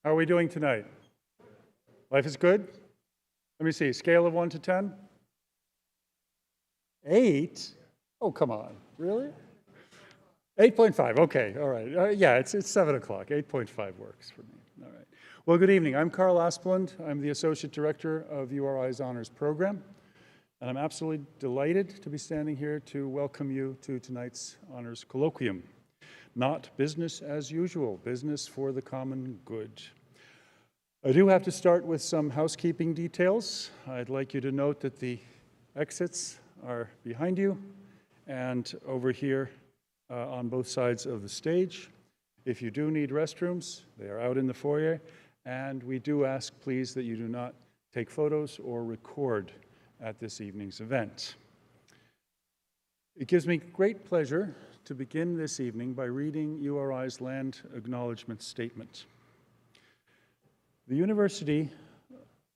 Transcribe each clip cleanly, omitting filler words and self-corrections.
How are we doing tonight? Life is good? Let me see, scale of 1 to 10? 8? Oh, come on, really? 8.5, okay, all right. Yeah, it's 7 o'clock, 8.5 works for me, all right. Well, good evening, I'm Carl Asplund. I'm the Associate Director of URI's Honors Program, and I'm absolutely delighted to be standing here to welcome you to tonight's Honors Colloquium. Not business as usual, business for the common good. I do have to start with some housekeeping details. I'd like you to note that the exits are behind you and over here on both sides of the stage. If you do need restrooms, they are out in the foyer, and we do ask, please, that you do not take photos or record at this evening's event. It gives me great pleasure to begin this evening by reading URI's Land Acknowledgement Statement. The University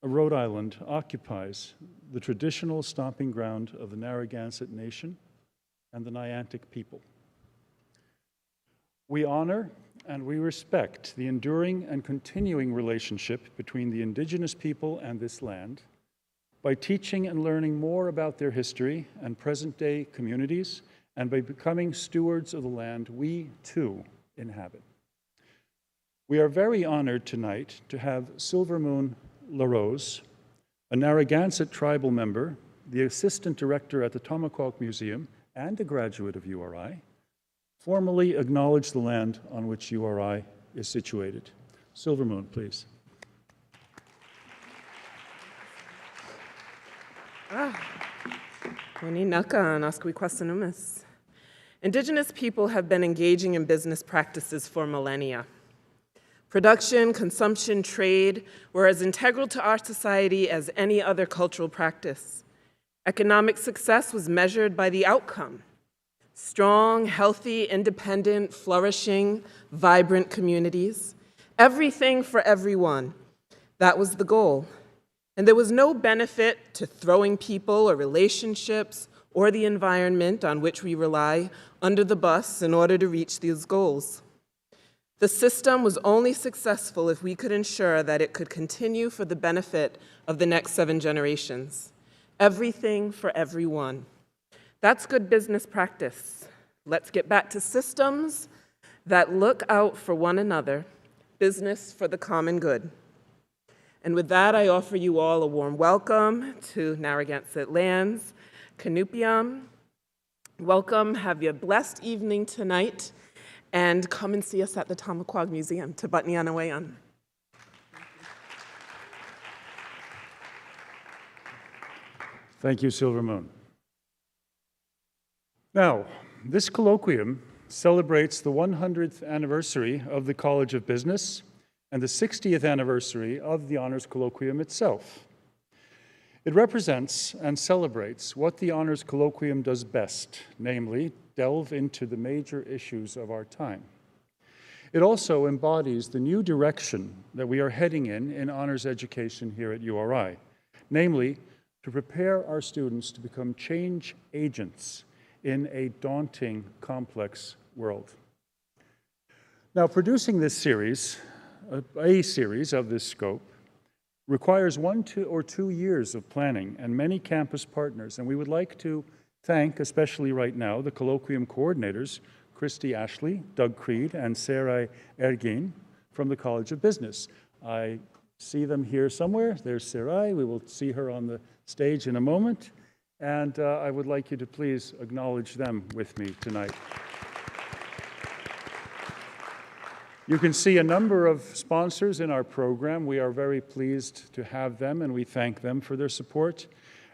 of Rhode Island occupies the traditional stomping ground of the Narragansett Nation and the Niantic people. We honor and we respect the enduring and continuing relationship between the Indigenous people and this land by teaching and learning more about their history and present-day communities, and by becoming stewards of the land we, too, inhabit. We are very honored tonight to have Silver Moon LaRose, a Narragansett tribal member, the Assistant Director at the Tomahawk Museum, and a graduate of URI, formally acknowledge the land on which URI is situated. Silver Moon, please. Indigenous people have been engaging in business practices for millennia. Production, consumption, trade were as integral to our society as any other cultural practice. Economic success was measured by the outcome: strong, healthy, independent, flourishing, vibrant communities. Everything for everyone. That was the goal. And there was no benefit to throwing people or relationships or the environment on which we rely under the bus in order to reach these goals. The system was only successful if we could ensure that it could continue for the benefit of the next 7 generations. Everything for everyone. That's good business practice. Let's get back to systems that look out for one another, business for the common good. And with that, I offer you all a warm welcome to Narragansett Lands, Colloquium. Welcome, have a blessed evening tonight, and come and see us at the Tomahawk Museum. Tabatni Anawayan. Thank you, Silver Moon. Now, this colloquium celebrates the 100th anniversary of the College of Business and the 60th anniversary of the Honors Colloquium itself. It represents and celebrates what the Honors Colloquium does best, namely, delve into the major issues of our time. It also embodies the new direction that we are heading in honors education here at URI, namely, to prepare our students to become change agents in a daunting, complex world. Now, producing this series, a series of this scope, requires 1 or 2 years of planning and many campus partners, and we would like to thank, especially right now, the colloquium coordinators, Christy Ashley, Doug Creed, and Sarai Ergin from the College of Business. I see them here somewhere. There's Sarai. We will see her on the stage in a moment, and I would like you to please acknowledge them with me tonight. You can see a number of sponsors in our program. We are very pleased to have them, and we thank them for their support.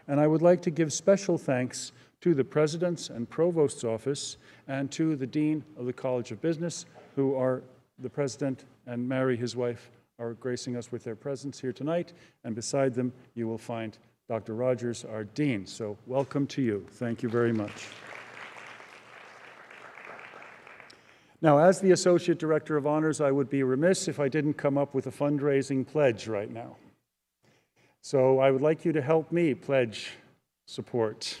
And I would like to give special thanks to the President's and Provost's office and to the Dean of the College of Business, who are the President and Mary, his wife, are gracing us with their presence here tonight. And beside them, you will find Dr. Rogers, our Dean. So welcome to you. Thank you very much. Now, as the Associate Director of Honors, I would be remiss if I didn't come up with a fundraising pledge right now. So I would like you to help me pledge support.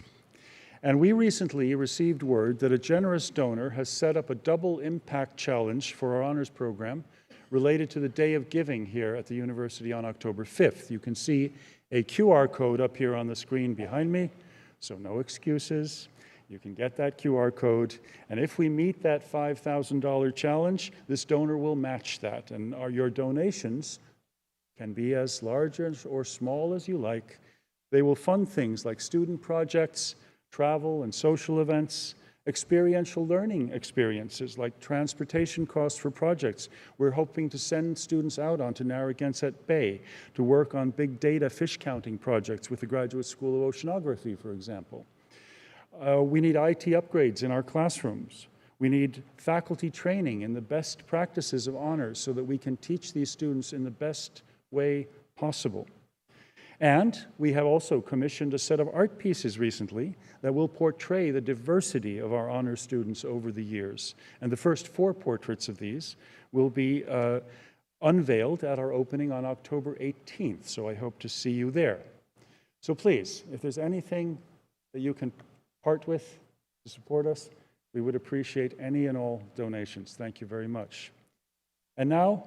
And we recently received word that a generous donor has set up a double impact challenge for our honors program, related to the Day of Giving here at the university on October 5th. You can see a QR code up here on the screen behind me, so no excuses. You can get that QR code, and if we meet that $5,000 challenge, this donor will match that, and your donations can be as large or small as you like. They will fund things like student projects, travel and social events, experiential learning experiences like transportation costs for projects. We're hoping to send students out onto Narragansett Bay to work on big data fish counting projects with the Graduate School of Oceanography, for example. We need IT upgrades in our classrooms. We need faculty training in the best practices of honors so that we can teach these students in the best way possible. And we have also commissioned a set of art pieces recently that will portray the diversity of our honor students over the years. And the first 4 portraits of these will be unveiled at our opening on October 18th, so I hope to see you there. So please, if there's anything that you can part with to support us, we would appreciate any and all donations. Thank you very much. And now,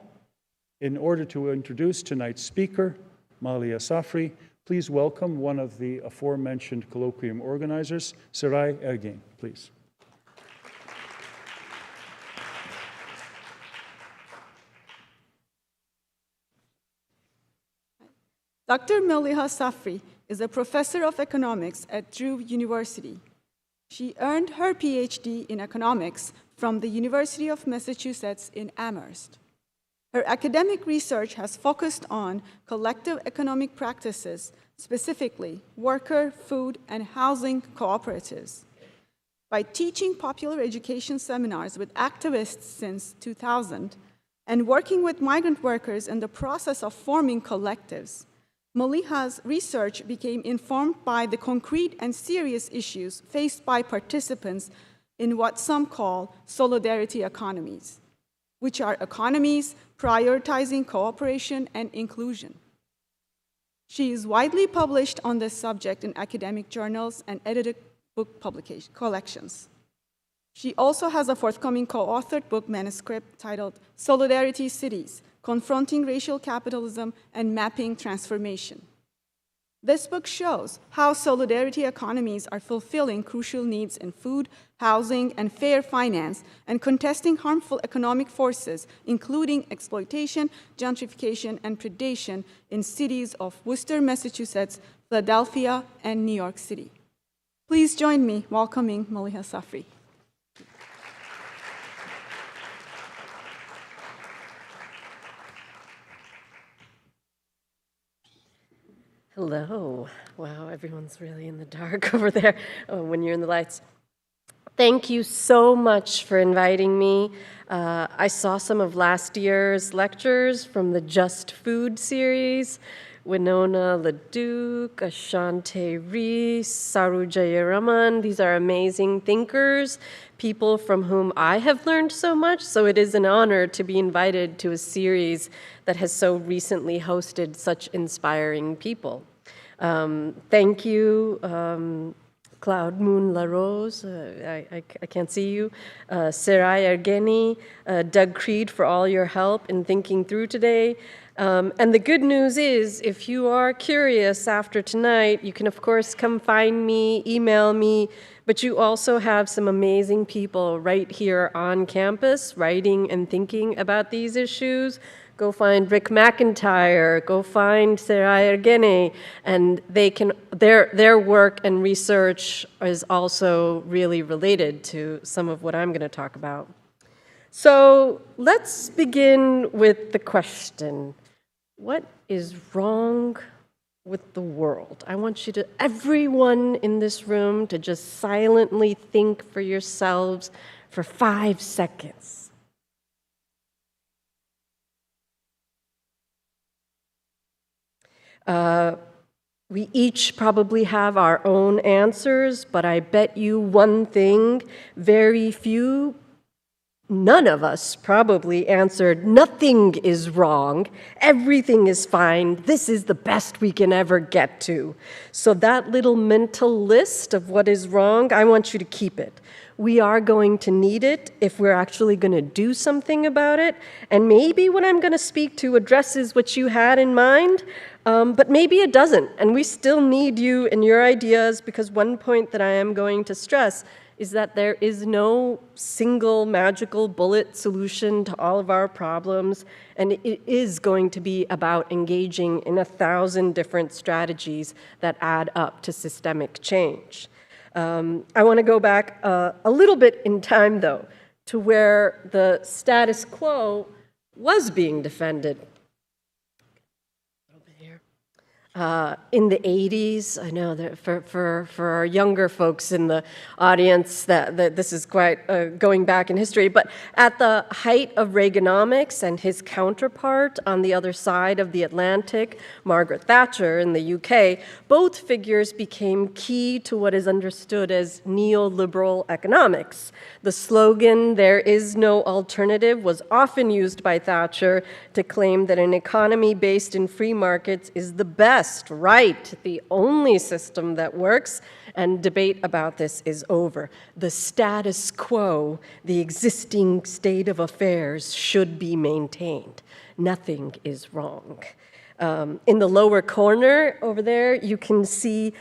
in order to introduce tonight's speaker, Mahlia Safri, please welcome one of the aforementioned colloquium organizers, Seray Ergin, please. Dr. Maliha Safri is a professor of economics at Drew University. She earned her PhD in economics from the University of Massachusetts in Amherst. Her academic research has focused on collective economic practices, specifically worker, food, and housing cooperatives. By teaching popular education seminars with activists since 2000 and working with migrant workers in the process of forming collectives, Maliha's research became informed by the concrete and serious issues faced by participants in what some call solidarity economies, which are economies prioritizing cooperation and inclusion. She is widely published on this subject in academic journals and edited book collections. She also has a forthcoming co-authored book manuscript titled Solidarity Cities: Confronting Racial Capitalism and Mapping Transformation. This book shows how solidarity economies are fulfilling crucial needs in food, housing, and fair finance, and contesting harmful economic forces, including exploitation, gentrification, and predation in cities of Worcester, Massachusetts, Philadelphia, and New York City. Please join me welcoming Maliha Safri. Hello. Wow, everyone's really in the dark over there when you're in the lights. Thank you so much for inviting me. I saw some of last year's lectures from the Just Food series. Winona LaDuke, Ashante Reese, Saru Jayaraman. These are amazing thinkers, people from whom I have learned so much, so it is an honor to be invited to a series that has so recently hosted such inspiring people. Thank you, Cloud Moon La Rose, I can't see you, Seray Ergeni, Doug Creed for all your help in thinking through today. And the good news is, if you are curious after tonight, you can of course come find me, email me, but you also have some amazing people right here on campus writing and thinking about these issues. Go find Rick McIntyre, go find Seray Ergeni, and they can, their work and research is also really related to some of what I'm going to talk about. So let's begin with the question, what is wrong with the world? I want you to, everyone in this room, to just silently think for yourselves for 5 seconds. We each probably have our own answers, but I bet you one thing, very few, none of us probably answered, nothing is wrong, everything is fine, this is the best we can ever get to. So that little mental list of what is wrong, I want you to keep it. we are going to need it if we're actually going to do something about it. And maybe what I'm going to speak to addresses what you had in mind, but maybe it doesn't. And we still need you and your ideas, because one point that I am going to stress is that there is no single magical bullet solution to all of our problems, and it is going to be about engaging in 1,000 different strategies that add up to systemic change. I want to go back a little bit in time, though, to where the status quo was being defended. In the 80s, I know that for our younger folks in the audience, that this is quite going back in history, but at the height of Reaganomics and his counterpart on the other side of the Atlantic, Margaret Thatcher in the UK, both figures became key to what is understood as neoliberal economics. The slogan, "There is no alternative," was often used by Thatcher to claim that an economy based in free markets is the best, right, the only system that works, and debate about this is over. The status quo, the existing state of affairs, should be maintained. Nothing is wrong. In the lower corner over there, you can see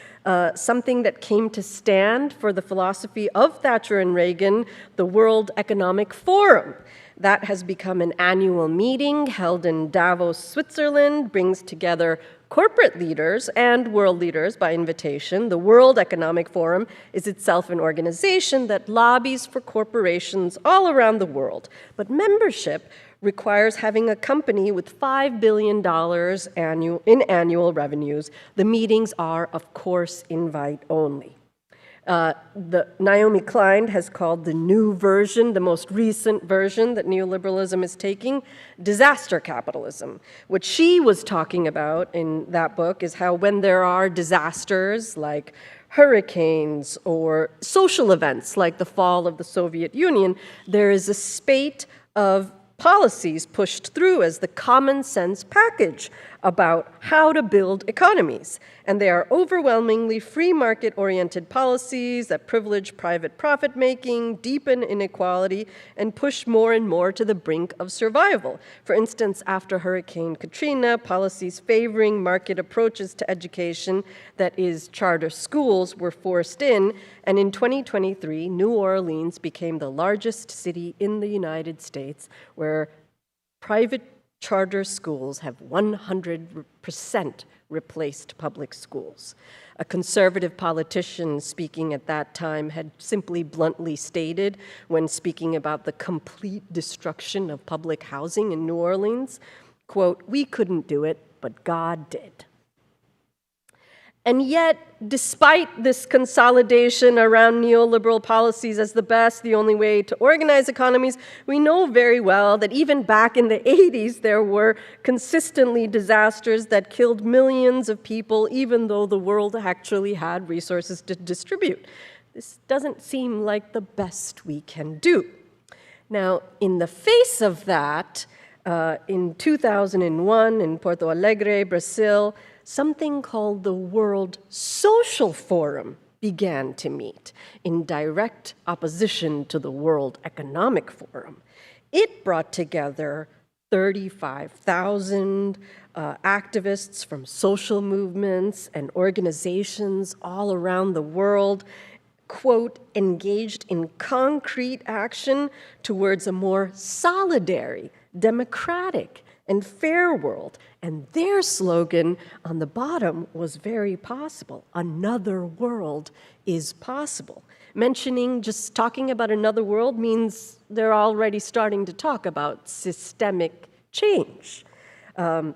something that came to stand for the philosophy of Thatcher and Reagan, the World Economic Forum. That has become an annual meeting held in Davos, Switzerland, brings together corporate leaders and world leaders by invitation. The World Economic Forum is itself an organization that lobbies for corporations all around the world. But membership requires having a company with $5 billion in annual revenues. The meetings are, of course, invite only. Naomi Klein has called the new version, the most recent version that neoliberalism is taking, disaster capitalism. What she was talking about in that book is how when there are disasters like hurricanes or social events like the fall of the Soviet Union, there is a spate of policies pushed through as the common sense package about how to build economies. And they are overwhelmingly free market-oriented policies that privilege private profit-making, deepen inequality, and push more and more to the brink of survival. For instance, after Hurricane Katrina, policies favoring market approaches to education, that is, charter schools, were forced in, and in 2023, New Orleans became the largest city in the United States where private charter schools have 100% replaced public schools. A conservative politician speaking at that time had simply bluntly stated, when speaking about the complete destruction of public housing in New Orleans, quote, "We couldn't do it, but God did." And yet, despite this consolidation around neoliberal policies as the best, the only way to organize economies, we know very well that even back in the 80s, there were consistently disasters that killed millions of people, even though the world actually had resources to distribute. This doesn't seem like the best we can do. Now, in the face of that, in 2001 in Porto Alegre, Brazil, something called the World Social Forum began to meet in direct opposition to the World Economic Forum. It brought together 35,000 activists from social movements and organizations all around the world, quote, engaged in concrete action towards a more solidary, democratic, and fair world. And their slogan on the bottom was very possible. Another world is possible. Just talking about another world means they're already starting to talk about systemic change.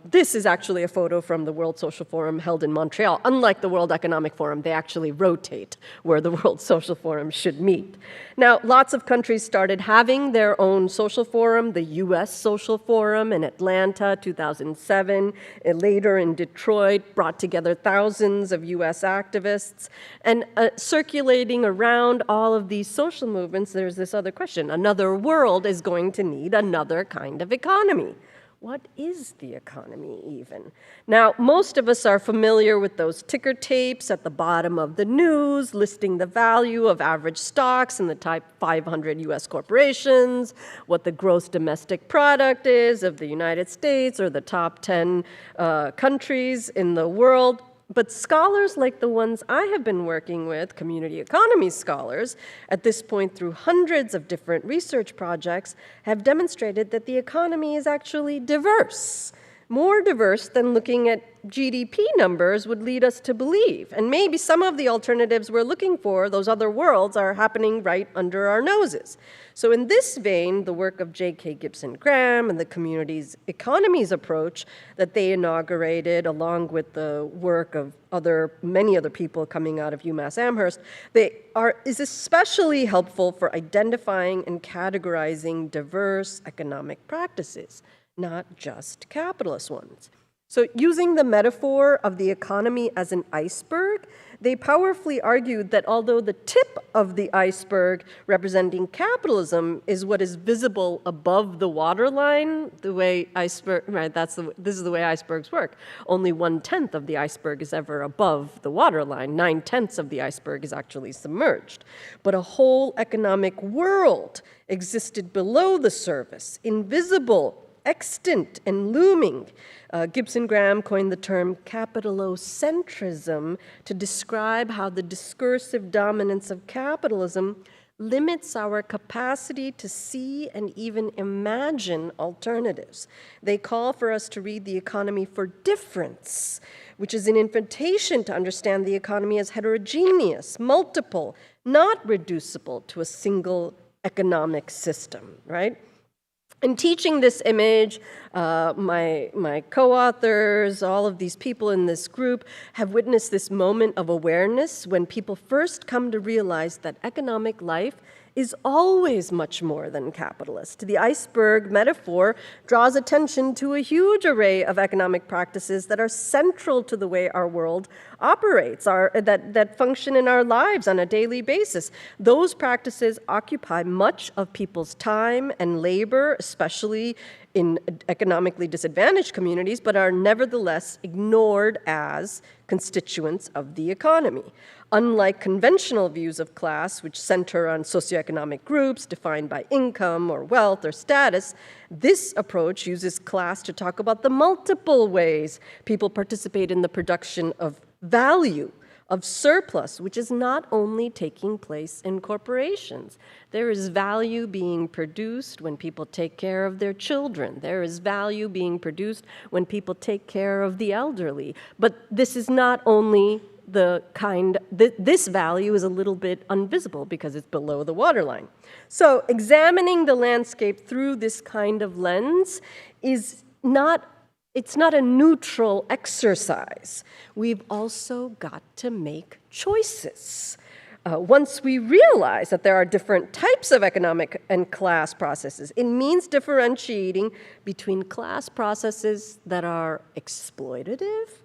This is actually a photo from the World Social Forum held in Montreal. Unlike the World Economic Forum, they actually rotate where the World Social Forum should meet. Now, lots of countries started having their own social forum. The US Social Forum in Atlanta, 2007, later in Detroit, brought together thousands of US activists. And circulating around all of these social movements, there's this other question. Another world is going to need another kind of economy. What is the economy even? Now, most of us are familiar with those ticker tapes at the bottom of the news listing the value of average stocks in the top 500 US corporations, what the gross domestic product is of the United States or the top 10 countries in the world. But scholars like the ones I have been working with, community economy scholars, at this point through hundreds of different research projects, have demonstrated that the economy is actually diverse, more diverse than looking at GDP numbers would lead us to believe. And maybe some of the alternatives we're looking for, those other worlds, are happening right under our noses. So in this vein, the work of J.K. Gibson Graham and the community's economies approach that they inaugurated, along with the work of many other people coming out of UMass Amherst, is especially helpful for identifying and categorizing diverse economic practices, not just capitalist ones. So using the metaphor of the economy as an iceberg, they powerfully argued that although the tip of the iceberg representing capitalism is what is visible above the waterline, the way iceberg, right, this is the way icebergs work. Only 1/10 of the iceberg is ever above the waterline. 9/10 of the iceberg is actually submerged. But a whole economic world existed below the surface, invisible, extant, and looming. Gibson Graham coined the term capitalocentrism to describe how the discursive dominance of capitalism limits our capacity to see and even imagine alternatives. They call for us to read the economy for difference, which is an invitation to understand the economy as heterogeneous, multiple, not reducible to a single economic system, right? In teaching this image, my co-authors, all of these people in this group have witnessed this moment of awareness when people first come to realize that economic life is always much more than capitalist. The iceberg metaphor draws attention to a huge array of economic practices that are central to the way our world operates, that function in our lives on a daily basis. Those practices occupy much of people's time and labor, especially in economically disadvantaged communities, but are nevertheless ignored as constituents of the economy. Unlike conventional views of class, which center on socioeconomic groups defined by income or wealth or status, this approach uses class to talk about the multiple ways people participate in the production of value, of surplus, which is not only taking place in corporations. There is value being produced when people take care of their children. There is value being produced when people take care of the elderly. But this is not only this value is a little bit invisible because it's below the waterline. So examining the landscape through this kind of lens it's not a neutral exercise. We've also got to make choices. Once we realize that there are different types of economic and class processes, it means differentiating between class processes that are exploitative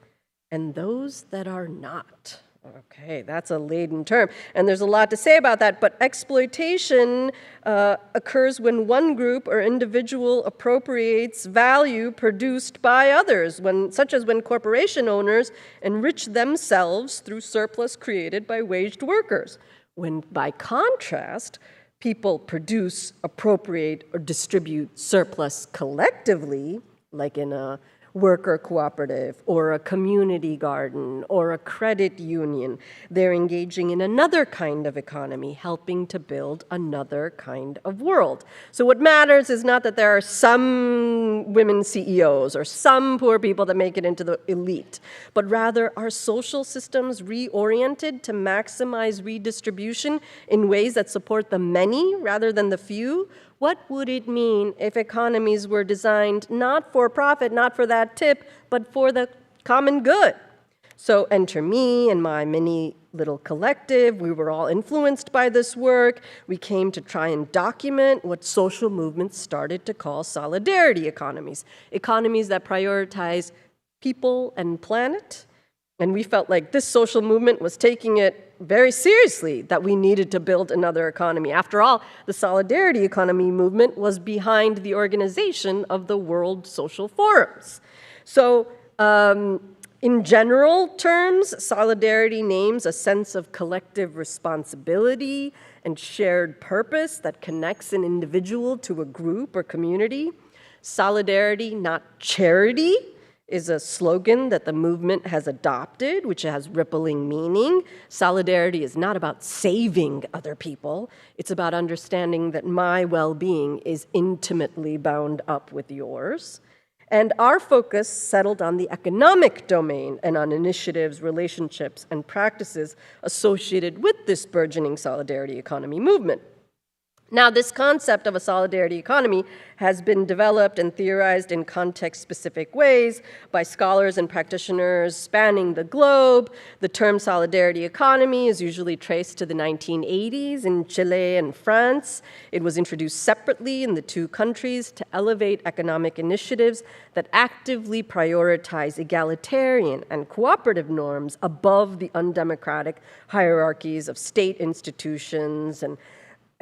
and those that are not. Okay, that's a laden term, and there's a lot to say about that, but exploitation occurs when one group or individual appropriates value produced by others, such as when corporation owners enrich themselves through surplus created by waged workers. When, by contrast, people produce, appropriate, or distribute surplus collectively, like in a worker cooperative or a community garden or a credit union. They're engaging in another kind of economy, helping to build another kind of world. So what matters is not that there are some women CEOs or some poor people that make it into the elite, but rather are social systems reoriented to maximize redistribution in ways that support the many rather than the few? What would it mean if economies were designed not for profit, not for that tip, but for the common good? So enter me and my mini little collective. We were all influenced by this work. We came to try and document what social movements started to call solidarity economies, economies that prioritize people and planet. And we felt like this social movement was taking it very seriously that we needed to build another economy. After all, the solidarity economy movement was behind the organization of the World Social Forums. So, in general terms, solidarity names a sense of collective responsibility and shared purpose that connects an individual to a group or community. Solidarity, not charity, is a slogan that the movement has adopted, which has rippling meaning. Solidarity is not about saving other people. It's about understanding that my well-being is intimately bound up with yours. And our focus settled on the economic domain and on initiatives, relationships, and practices associated with this burgeoning solidarity economy movement. Now, this concept of a solidarity economy has been developed and theorized in context-specific ways by scholars and practitioners spanning the globe. The term solidarity economy is usually traced to the 1980s in Chile and France. It was introduced separately in the two countries to elevate economic initiatives that actively prioritize egalitarian and cooperative norms above the undemocratic hierarchies of state institutions and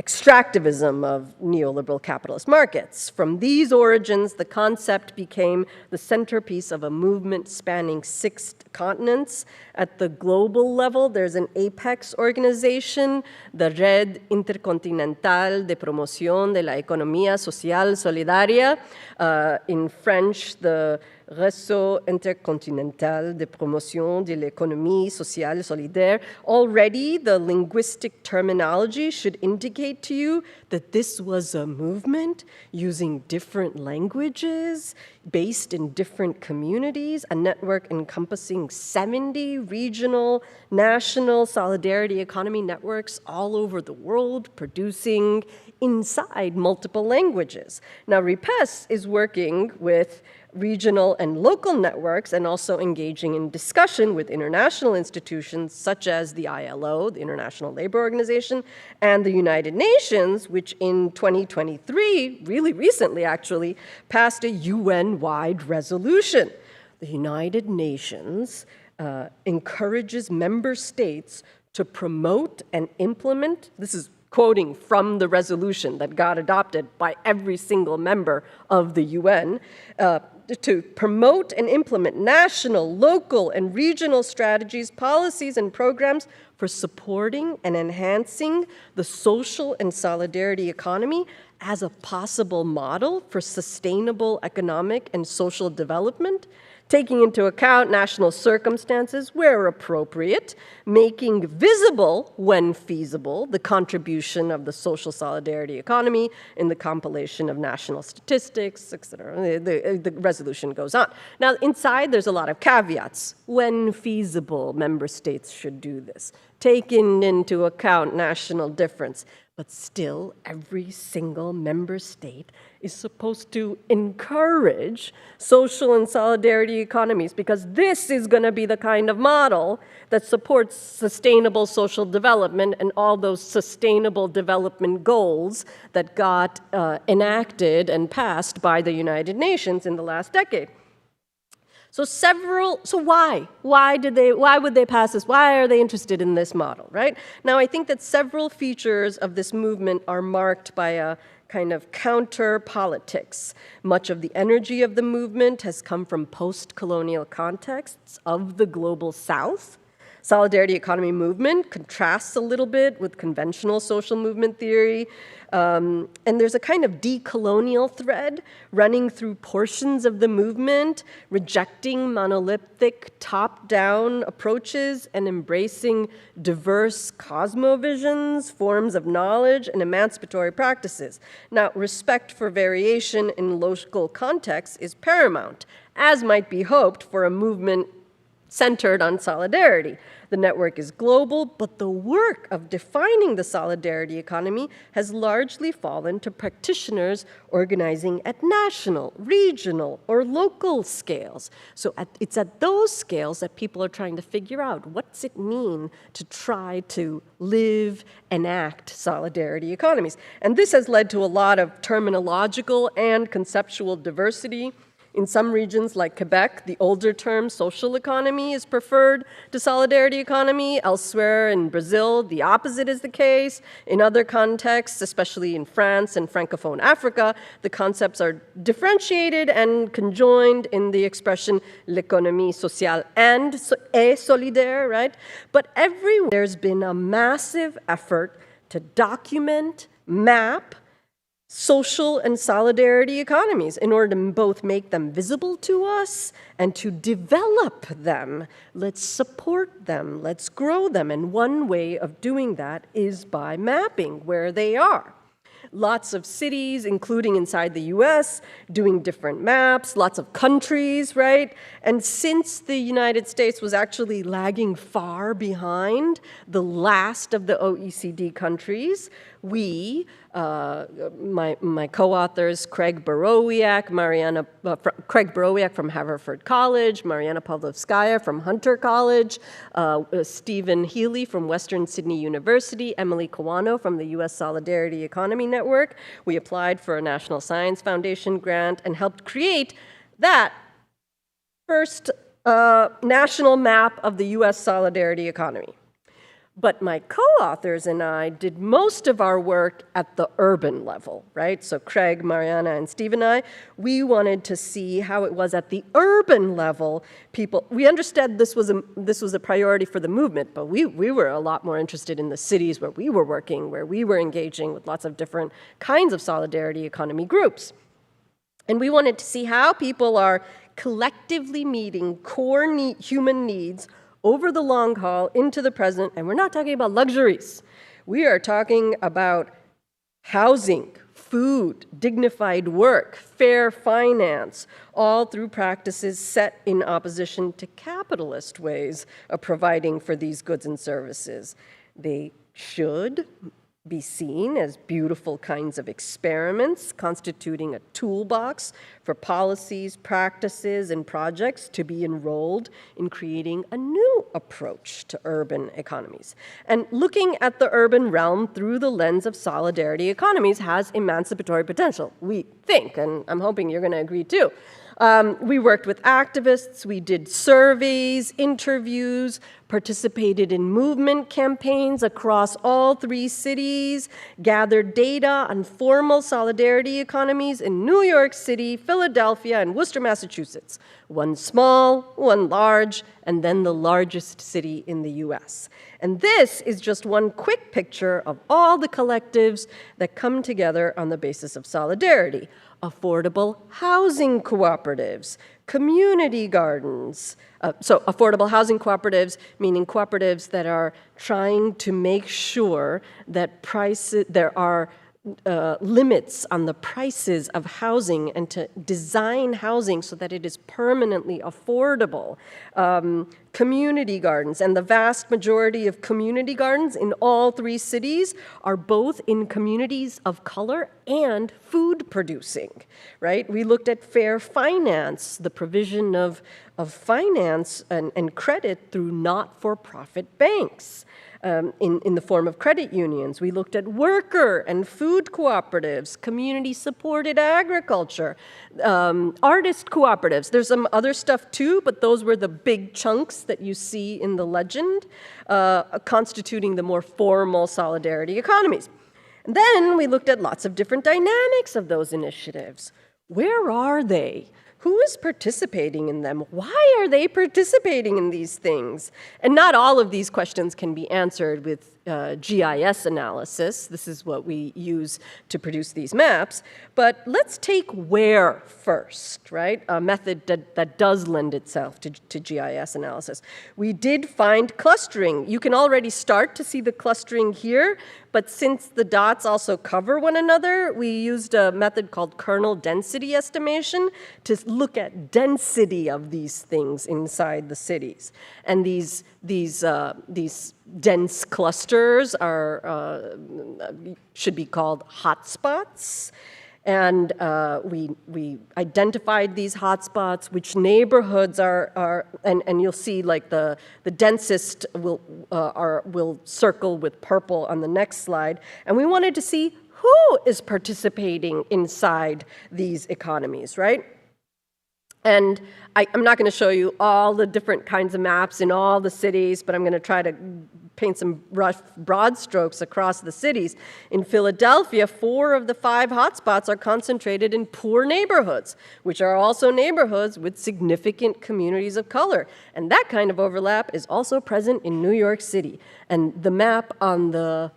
extractivism of neoliberal capitalist markets. From these origins, the concept became the centerpiece of a movement spanning 6 continents. At the global level, there's an apex organization, the Red Intercontinental de Promoción de la Economía Social Solidaria, in French, the Réseau Intercontinental de Promotion de l'Économie Sociale Solidaire. Already, the linguistic terminology should indicate to you that this was a movement using different languages, based in different communities, a network encompassing 70 regional, national solidarity economy networks all over the world, producing inside multiple languages. Now, RIPES is working with regional and local networks and also engaging in discussion with international institutions such as the ILO, the International Labor Organization, and the United Nations, which in 2023, really recently actually, passed a UN-wide resolution. The United Nations encourages member states to promote and implement, this is quoting from the resolution that got adopted by every single member of the UN, to promote and implement national, local, and regional strategies, policies, and programs for supporting and enhancing the social and solidarity economy as a possible model for sustainable economic and social development, taking into account national circumstances where appropriate, making visible, when feasible, the contribution of the social solidarity economy in the compilation of national statistics, etc. The resolution goes on. Now, inside, there's a lot of caveats. When feasible, member states should do this, taking into account national difference. But still, every single member state is supposed to encourage social and solidarity economies because this is going to be the kind of model that supports sustainable social development and all those sustainable development goals that got enacted and passed by the United Nations in the last decade. So why? Why would they pass this? Why are they interested in this model, right? Now, I think that several features of this movement are marked by a kind of counter politics. Much of the energy of the movement has come from post-colonial contexts of the global South. Solidarity economy movement contrasts a little bit with conventional social movement theory. And there's a kind of decolonial thread running through portions of the movement, rejecting monolithic top-down approaches and embracing diverse cosmovisions, forms of knowledge, and emancipatory practices. Now, respect for variation in local contexts is paramount, as might be hoped for a movement centered on solidarity. The network is global, but the work of defining the solidarity economy has largely fallen to practitioners organizing at national, regional, or local scales. So it's at those scales that people are trying to figure out what's it mean to try to live and act solidarity economies. And this has led to a lot of terminological and conceptual diversity. In some regions like Quebec, the older term social economy is preferred to solidarity economy. Elsewhere in Brazil, the opposite is the case. In other contexts, especially in France and Francophone Africa, the concepts are differentiated and conjoined in the expression l'économie sociale et solidaire, right? But everywhere there's been a massive effort to document, map, social and solidarity economies in order to both make them visible to us and to develop them. Let's support them, let's grow them. And one way of doing that is by mapping where they are. Lots of cities, including inside the US, doing different maps, lots of countries, right? And since the United States was actually lagging far behind the last of the OECD countries, we, my co-authors, Craig Borowiak from Haverford College, Mariana Pawlowskaya from Hunter College, Stephen Healy from Western Sydney University, Emily Kawano from the US Solidarity Economy Network. We applied for a National Science Foundation grant and helped create that first national map of the US solidarity economy. But my co-authors and I did most of our work at the urban level, right? So Craig, Mariana, and Steve and I, we wanted to see how it was at the urban level. We understood this was a priority for the movement, but we were a lot more interested in the cities where we were working, where we were engaging with lots of different kinds of solidarity economy groups. And we wanted to see how people are collectively meeting core human needs over the long haul into the present, and we're not talking about luxuries. We are talking about housing, food, dignified work, fair finance, all through practices set in opposition to capitalist ways of providing for these goods and services. They should be seen as beautiful kinds of experiments constituting a toolbox for policies, practices, and projects to be enrolled in creating a new approach to urban economies. And looking at the urban realm through the lens of solidarity economies has emancipatory potential, we think, and I'm hoping you're going to agree too. We worked with activists, we did surveys, interviews, participated in movement campaigns across all 3 cities, gathered data on formal solidarity economies in New York City, Philadelphia, and Worcester, Massachusetts. One small, one large, and then the largest city in the US. And this is just one quick picture of all the collectives that come together on the basis of solidarity. Affordable housing cooperatives, community gardens. So affordable housing cooperatives, meaning cooperatives that are trying to make sure that there are limits on the prices of housing and to design housing so that it is permanently affordable. Community gardens, and the vast majority of community gardens in all 3 cities are both in communities of color and food producing, right? We looked at fair finance, the provision of finance and credit through not-for-profit banks. In the form of credit unions. We looked at worker and food cooperatives, community-supported agriculture, artist cooperatives. There's some other stuff too, but those were the big chunks that you see in the legend, constituting the more formal solidarity economies. And then we looked at lots of different dynamics of those initiatives. Where are they? Who is participating in them? Why are they participating in these things? And not all of these questions can be answered with GIS analysis. This is what we use to produce these maps. But let's take where first, right? A method that does lend itself to GIS analysis. We did find clustering. You can already start to see the clustering here, but since the dots also cover one another, we used a method called kernel density estimation to look at density of these things inside the cities. And these dense clusters should be called hotspots. And we identified these hotspots, which neighborhoods and you'll see like the densest will circle with purple on the next slide. And we wanted to see who is participating inside these economies, right? And I'm not going to show you all the different kinds of maps in all the cities, but I'm going to try to paint some rough, broad strokes across the cities. In Philadelphia, 4 of the 5 hotspots are concentrated in poor neighborhoods, which are also neighborhoods with significant communities of color. And that kind of overlap is also present in New York City. And the map on the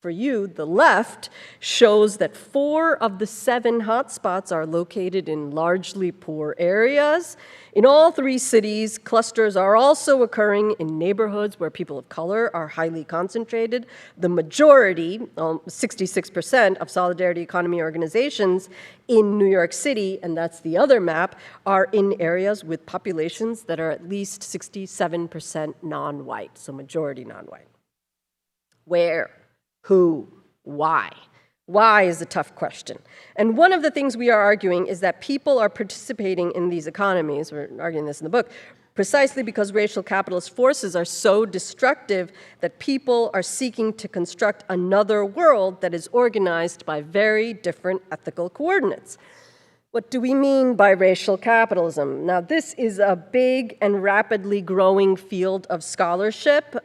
the left shows that 4 of the 7 hotspots are located in largely poor areas. In all 3 cities, clusters are also occurring in neighborhoods where people of color are highly concentrated. The majority, 66% of solidarity economy organizations in New York City, and that's the other map, are in areas with populations that are at least 67% non-white, so majority non-white. Where? Who? Why? Why is a tough question. And one of the things we are arguing is that people are participating in these economies, we're arguing this in the book, precisely because racial capitalist forces are so destructive that people are seeking to construct another world that is organized by very different ethical coordinates. What do we mean by racial capitalism? Now, this is a big and rapidly growing field of scholarship.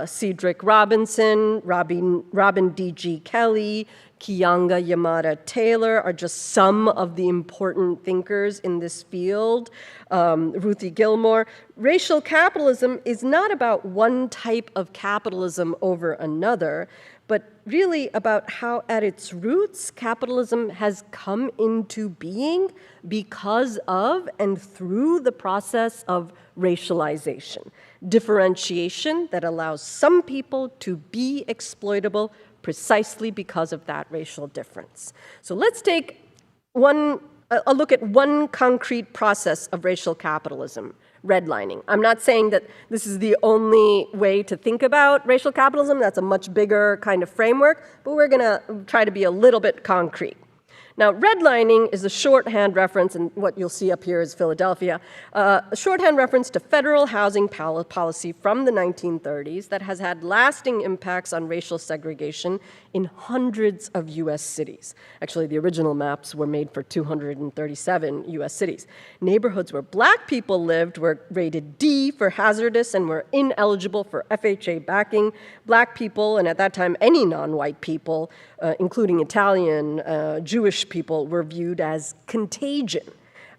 Cedric Robinson, Robin D.G. Kelly, Keeanga Yamada Taylor are just some of the important thinkers in this field. Ruthie Gilmore. Racial capitalism is not about one type of capitalism over another, but really about how at its roots capitalism has come into being because of and through the process of racialization. Differentiation that allows some people to be exploitable precisely because of that racial difference. So let's take a look at one concrete process of racial capitalism. Redlining. I'm not saying that this is the only way to think about racial capitalism. That's a much bigger kind of framework, but we're going to try to be a little bit concrete. Now, redlining is a shorthand reference, and what you'll see up here is Philadelphia, a shorthand reference to federal housing policy from the 1930s that has had lasting impacts on racial segregation in hundreds of US cities. Actually, the original maps were made for 237 US cities. Neighborhoods where black people lived were rated D for hazardous and were ineligible for FHA backing. Black people, and at that time any non-white people, including Italian, Jewish people, were viewed as contagion.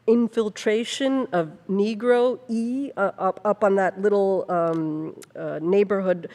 Infiltration of Negro, up on that little neighborhood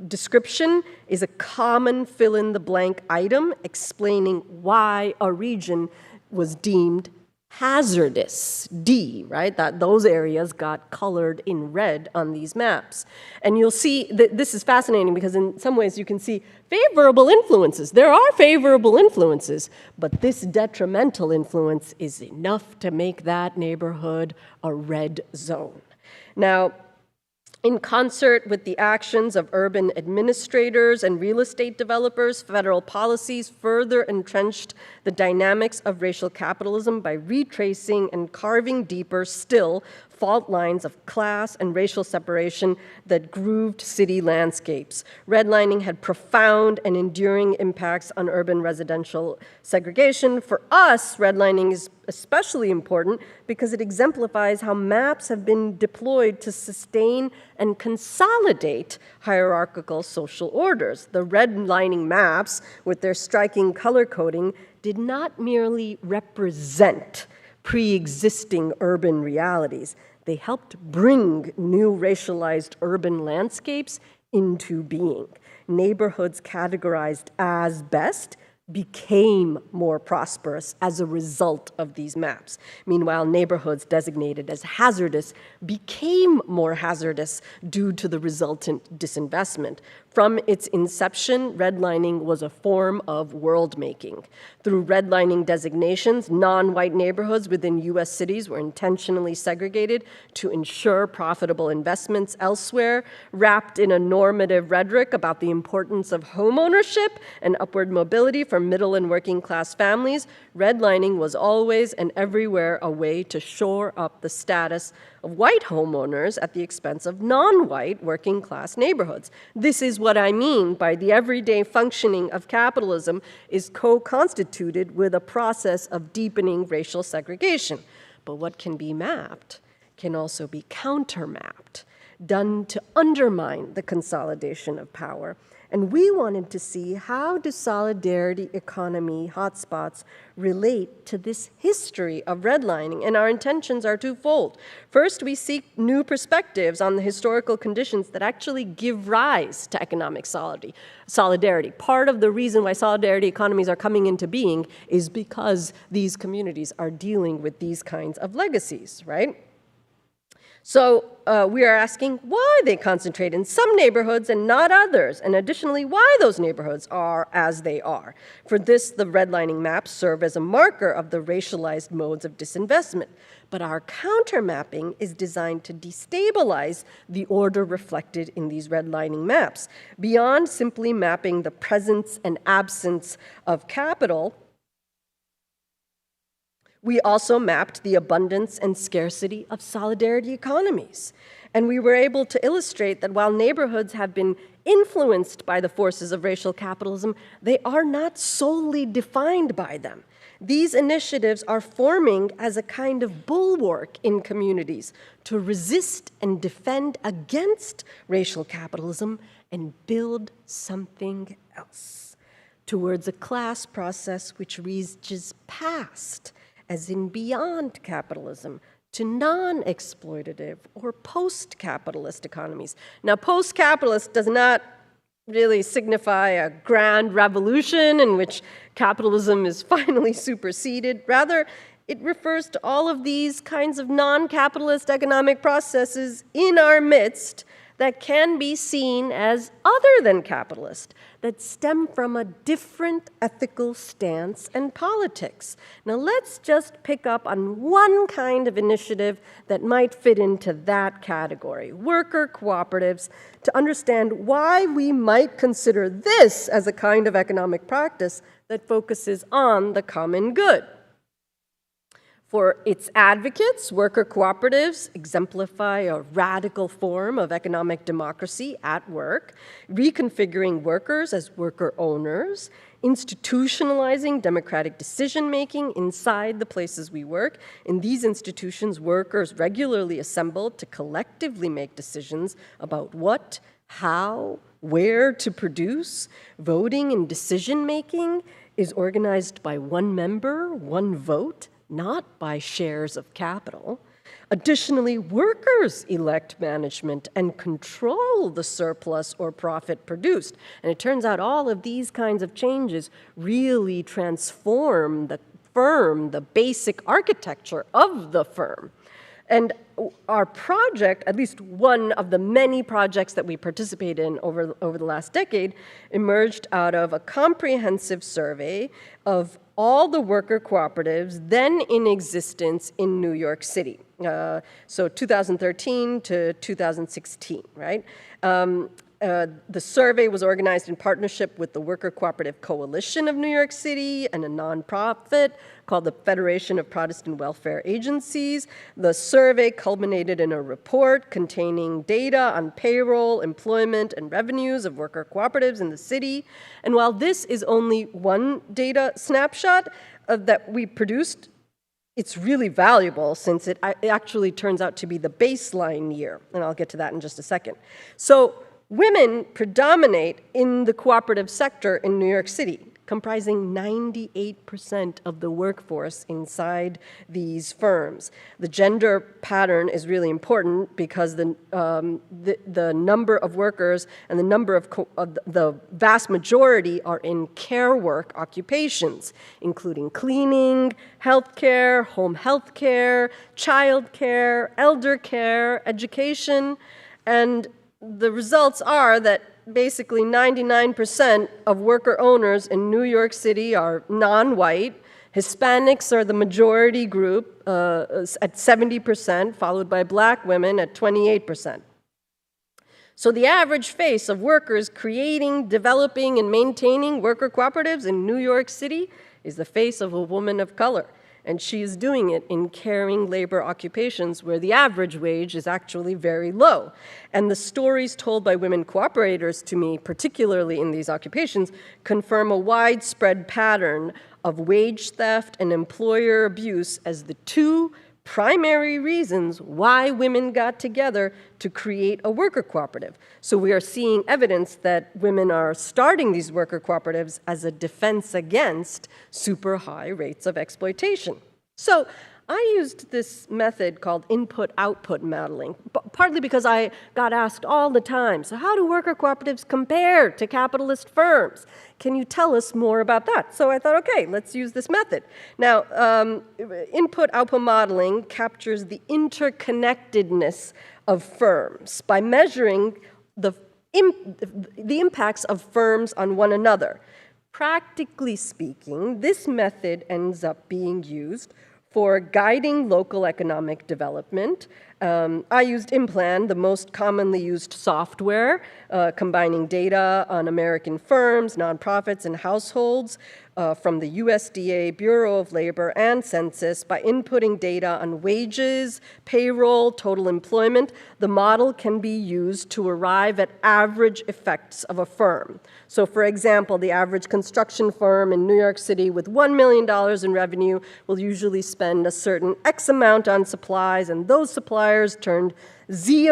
description, is a common fill-in-the-blank item explaining why a region was deemed hazardous, D, right? That those areas got colored in red on these maps. And you'll see that this is fascinating because in some ways you can see favorable influences. There are favorable influences, but this detrimental influence is enough to make that neighborhood a red zone. Now, in concert with the actions of urban administrators and real estate developers, federal policies further entrenched the dynamics of racial capitalism by retracing and carving deeper still fault lines of class and racial separation that grooved city landscapes. Redlining had profound and enduring impacts on urban residential segregation. For us, redlining is especially important because it exemplifies how maps have been deployed to sustain and consolidate hierarchical social orders. The redlining maps, with their striking color coding, did not merely represent pre-existing urban realities. They helped bring new racialized urban landscapes into being. Neighborhoods categorized as best became more prosperous as a result of these maps. Meanwhile, neighborhoods designated as hazardous became more hazardous due to the resultant disinvestment. From its inception, redlining was a form of world-making. Through redlining designations, non-white neighborhoods within US cities were intentionally segregated to ensure profitable investments elsewhere, wrapped in a normative rhetoric about the importance of homeownership and upward mobility for middle and working class families. Redlining was always and everywhere a way to shore up the status of white homeowners at the expense of non-white working class neighborhoods. This is what I mean by the everyday functioning of capitalism is co-constituted with a process of deepening racial segregation. but what can be mapped can also be counter-mapped, done to undermine the consolidation of power. And we wanted to see, how do solidarity economy hotspots relate to this history of redlining? And our intentions are twofold. First, we seek new perspectives on the historical conditions that actually give rise to economic solidarity. Part of the reason why solidarity economies are coming into being is because these communities are dealing with these kinds of legacies, right? So we are asking why they concentrate in some neighborhoods and not others, and additionally, why those neighborhoods are as they are. For this, the redlining maps serve as a marker of the racialized modes of disinvestment. But our counter-mapping is designed to destabilize the order reflected in these redlining maps. Beyond simply mapping the presence and absence of capital, we also mapped the abundance and scarcity of solidarity economies. And we were able to illustrate that while neighborhoods have been influenced by the forces of racial capitalism, they are not solely defined by them. These initiatives are forming as a kind of bulwark in communities to resist and defend against racial capitalism and build something else towards a class process which reaches past, as in beyond capitalism, to non-exploitative or post-capitalist economies. Now, post-capitalist does not really signify a grand revolution in which capitalism is finally superseded. Rather, it refers to all of these kinds of non-capitalist economic processes in our midst that can be seen as other than capitalist, that stem from a different ethical stance and politics. Now let's just pick up on one kind of initiative that might fit into that category, worker cooperatives, to understand why we might consider this as a kind of economic practice that focuses on the common good. For its advocates, worker cooperatives exemplify a radical form of economic democracy at work, reconfiguring workers as worker owners, institutionalizing democratic decision-making inside the places we work. In these institutions, workers regularly assemble to collectively make decisions about what, how, where to produce. Voting and decision-making is organized by one member, one vote, not by shares of capital. Additionally, workers elect management and control the surplus or profit produced. And it turns out all of these kinds of changes really transform the firm, the basic architecture of the firm. And our project, at least one of the many projects that we participated in over the last decade, emerged out of a comprehensive survey of all the worker cooperatives then in existence in New York City. So 2013 to 2016, right? The survey was organized in partnership with the Worker Cooperative Coalition of New York City and a nonprofit called the Federation of Protestant Welfare Agencies. The survey culminated in a report containing data on payroll, employment, and revenues of worker cooperatives in the city. And while this is only one data snapshot that we produced, it's really valuable since it actually turns out to be the baseline year. And I'll get to that in just a second. So women predominate in the cooperative sector in New York City, comprising 98% of the workforce inside these firms. The gender pattern is really important because the number of workers and the number of the vast majority are in care work occupations, including cleaning, healthcare, home healthcare, childcare, elder care, education, and the results are that basically 99% of worker owners in New York City are non-white. Hispanics are the majority group at 70%, followed by Black women at 28%. So the average face of workers creating, developing, and maintaining worker cooperatives in New York City is the face of a woman of color. And she is doing it in caring labor occupations where the average wage is actually very low. And the stories told by women cooperators to me, particularly in these occupations, confirm a widespread pattern of wage theft and employer abuse as the two primary reasons why women got together to create a worker cooperative. So we are seeing evidence that women are starting these worker cooperatives as a defense against super high rates of exploitation. So I used this method called input-output modeling, partly because I got asked all the time, so how do worker cooperatives compare to capitalist firms? Can you tell us more about that? So I thought, okay, let's use this method. Now, input-output modeling captures the interconnectedness of firms by measuring the impacts of firms on one another. Practically speaking, this method ends up being used for guiding local economic development. I used Implan, the most commonly used software, combining data on American firms, nonprofits, and households from the USDA, Bureau of Labor, and Census. By inputting data on wages, payroll, total employment, the model can be used to arrive at average effects of a firm. So for example, the average construction firm in New York City with $1 million in revenue will usually spend a certain X amount on supplies, and those suppliers spend Z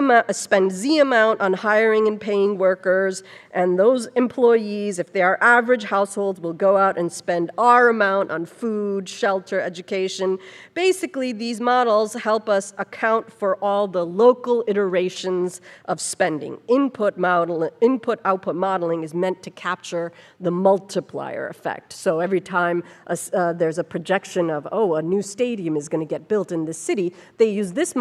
amount on hiring and paying workers, and those employees, if they are average households, will go out and spend R amount on food, shelter, education. Basically, these models help us account for all the local iterations of spending. Input-output modeling is meant to capture the multiplier effect. So every time there's a projection of, oh, a new stadium is going to get built in this city, they use this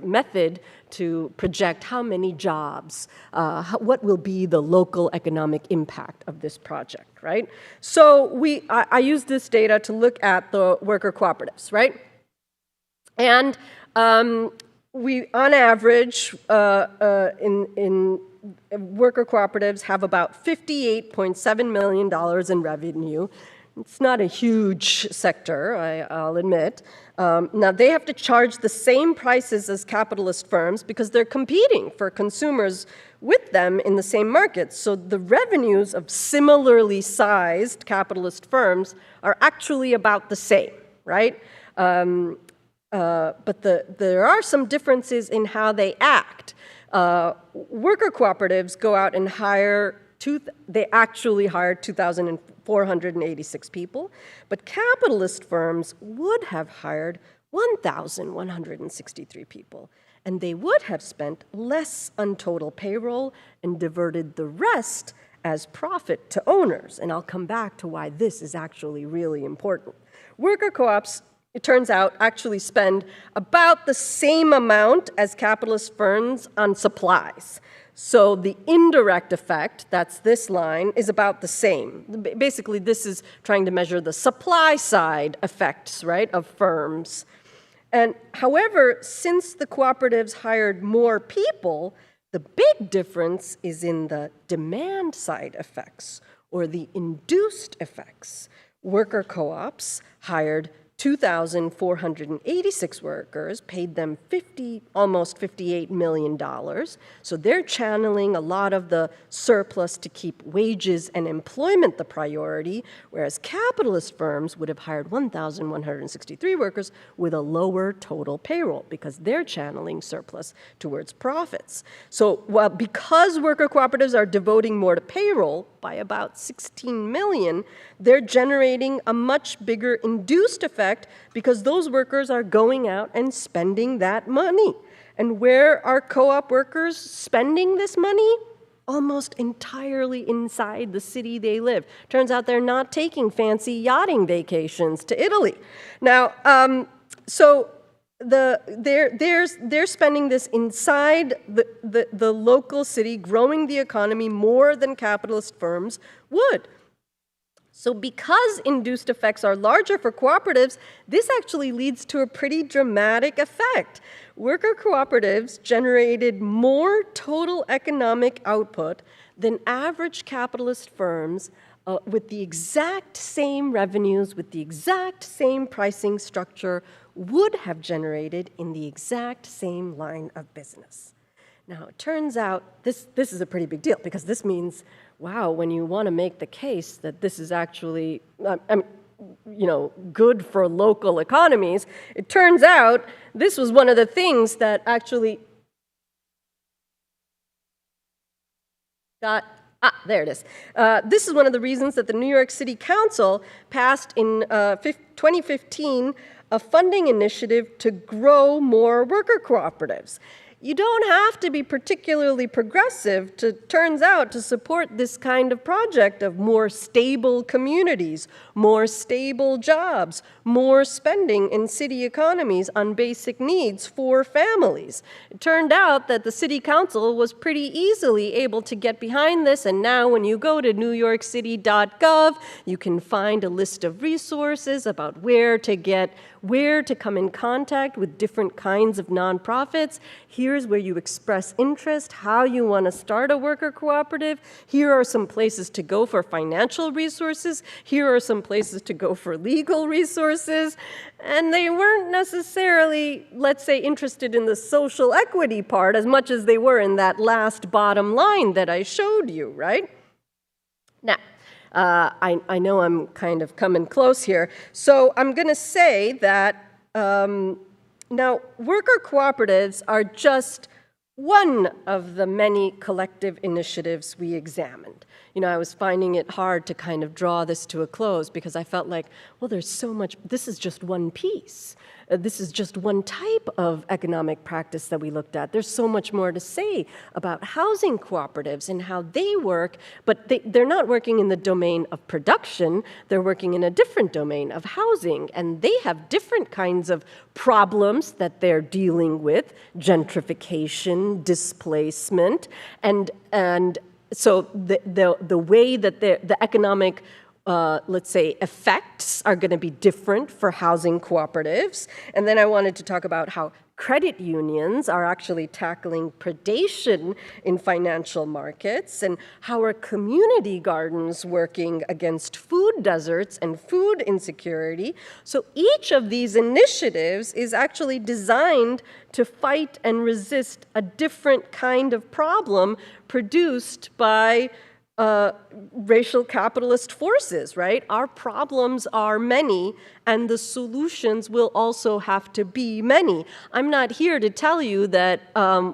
method to project how many jobs, what will be the local economic impact of this project, right? So I used this data to look at the worker cooperatives, right? And we, on average, in worker cooperatives have about $58.7 million in revenue. It's not a huge sector, I'll admit. Now, they have to charge the same prices as capitalist firms because they're competing for consumers with them in the same markets. So the revenues of similarly sized capitalist firms are actually about the same, right? But there are some differences in how they act. Worker cooperatives go out and they actually hired 2,486 people, but capitalist firms would have hired 1,163 people, and they would have spent less on total payroll and diverted the rest as profit to owners. And I'll come back to why this is actually really important. Worker co-ops, it turns out, actually spend about the same amount as capitalist firms on supplies. So the indirect effect, that's this line, is about the same. Basically, this is trying to measure the supply side effects, right, of firms. And however, since the cooperatives hired more people, the big difference is in the demand side effects, or the induced effects. Worker co-ops hired 2,486 workers, paid them almost $58 million. So they're channeling a lot of the surplus to keep wages and employment the priority, whereas capitalist firms would have hired 1,163 workers with a lower total payroll because they're channeling surplus towards profits. So because worker cooperatives are devoting more to payroll, by about 16 million, they're generating a much bigger induced effect because those workers are going out and spending that money. And where are co-op workers spending this money? Almost entirely inside the city they live. Turns out they're not taking fancy yachting vacations to Italy. Now, they're spending this inside the local city, growing the economy more than capitalist firms would. So because induced effects are larger for cooperatives, this actually leads to a pretty dramatic effect. Worker cooperatives generated more total economic output than average capitalist firms with the exact same revenues, with the exact same pricing structure, would have generated in the exact same line of business. Now, it turns out this is a pretty big deal because this means, wow, when you want to make the case that this is actually, good for local economies. It turns out this was one of the things that actually there it is. This is one of the reasons that the New York City Council passed in 2015 a funding initiative to grow more worker cooperatives. You don't have to be particularly progressive, turns out, to support this kind of project of more stable communities, more stable jobs, more spending in city economies on basic needs for families. It turned out that the city council was pretty easily able to get behind this, and now when you go to newyorkcity.gov, you can find a list of resources about where to come in contact with different kinds of nonprofits. Here's where you express interest, how you want to start a worker cooperative. Here are some places to go for financial resources. Here are some places to go for legal resources. And they weren't necessarily, let's say, interested in the social equity part as much as they were in that last bottom line that I showed you, right? Now, I know I'm kind of coming close here, so I'm going to say that now worker cooperatives are just one of the many collective initiatives we examined. I was finding it hard to kind of draw this to a close because I felt like, well, there's so much, this is just one piece. This is just one type of economic practice that we looked at. There's so much more to say about housing cooperatives and how they work, but they're not working in the domain of production. They're working in a different domain of housing, and they have different kinds of problems that they're dealing with: gentrification, displacement, and so the way that the economic let's say, effects are going to be different for housing cooperatives. And then I wanted to talk about how credit unions are actually tackling predation in financial markets, and how are community gardens working against food deserts and food insecurity. So each of these initiatives is actually designed to fight and resist a different kind of problem produced by racial capitalist forces, right? Our problems are many, and the solutions will also have to be many. I'm not here to tell you that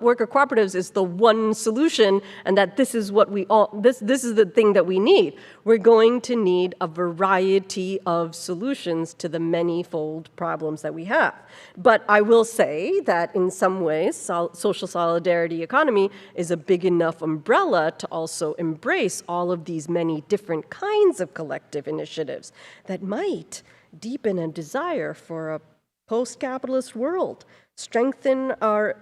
worker cooperatives is the one solution and that this is what this is the thing that we need. We're going to need a variety of solutions to the many-fold problems that we have. But I will say that in some ways, social solidarity economy is a big enough umbrella to also embrace all of these many different kinds of collective initiatives that might deepen a desire for a post-capitalist world, strengthen our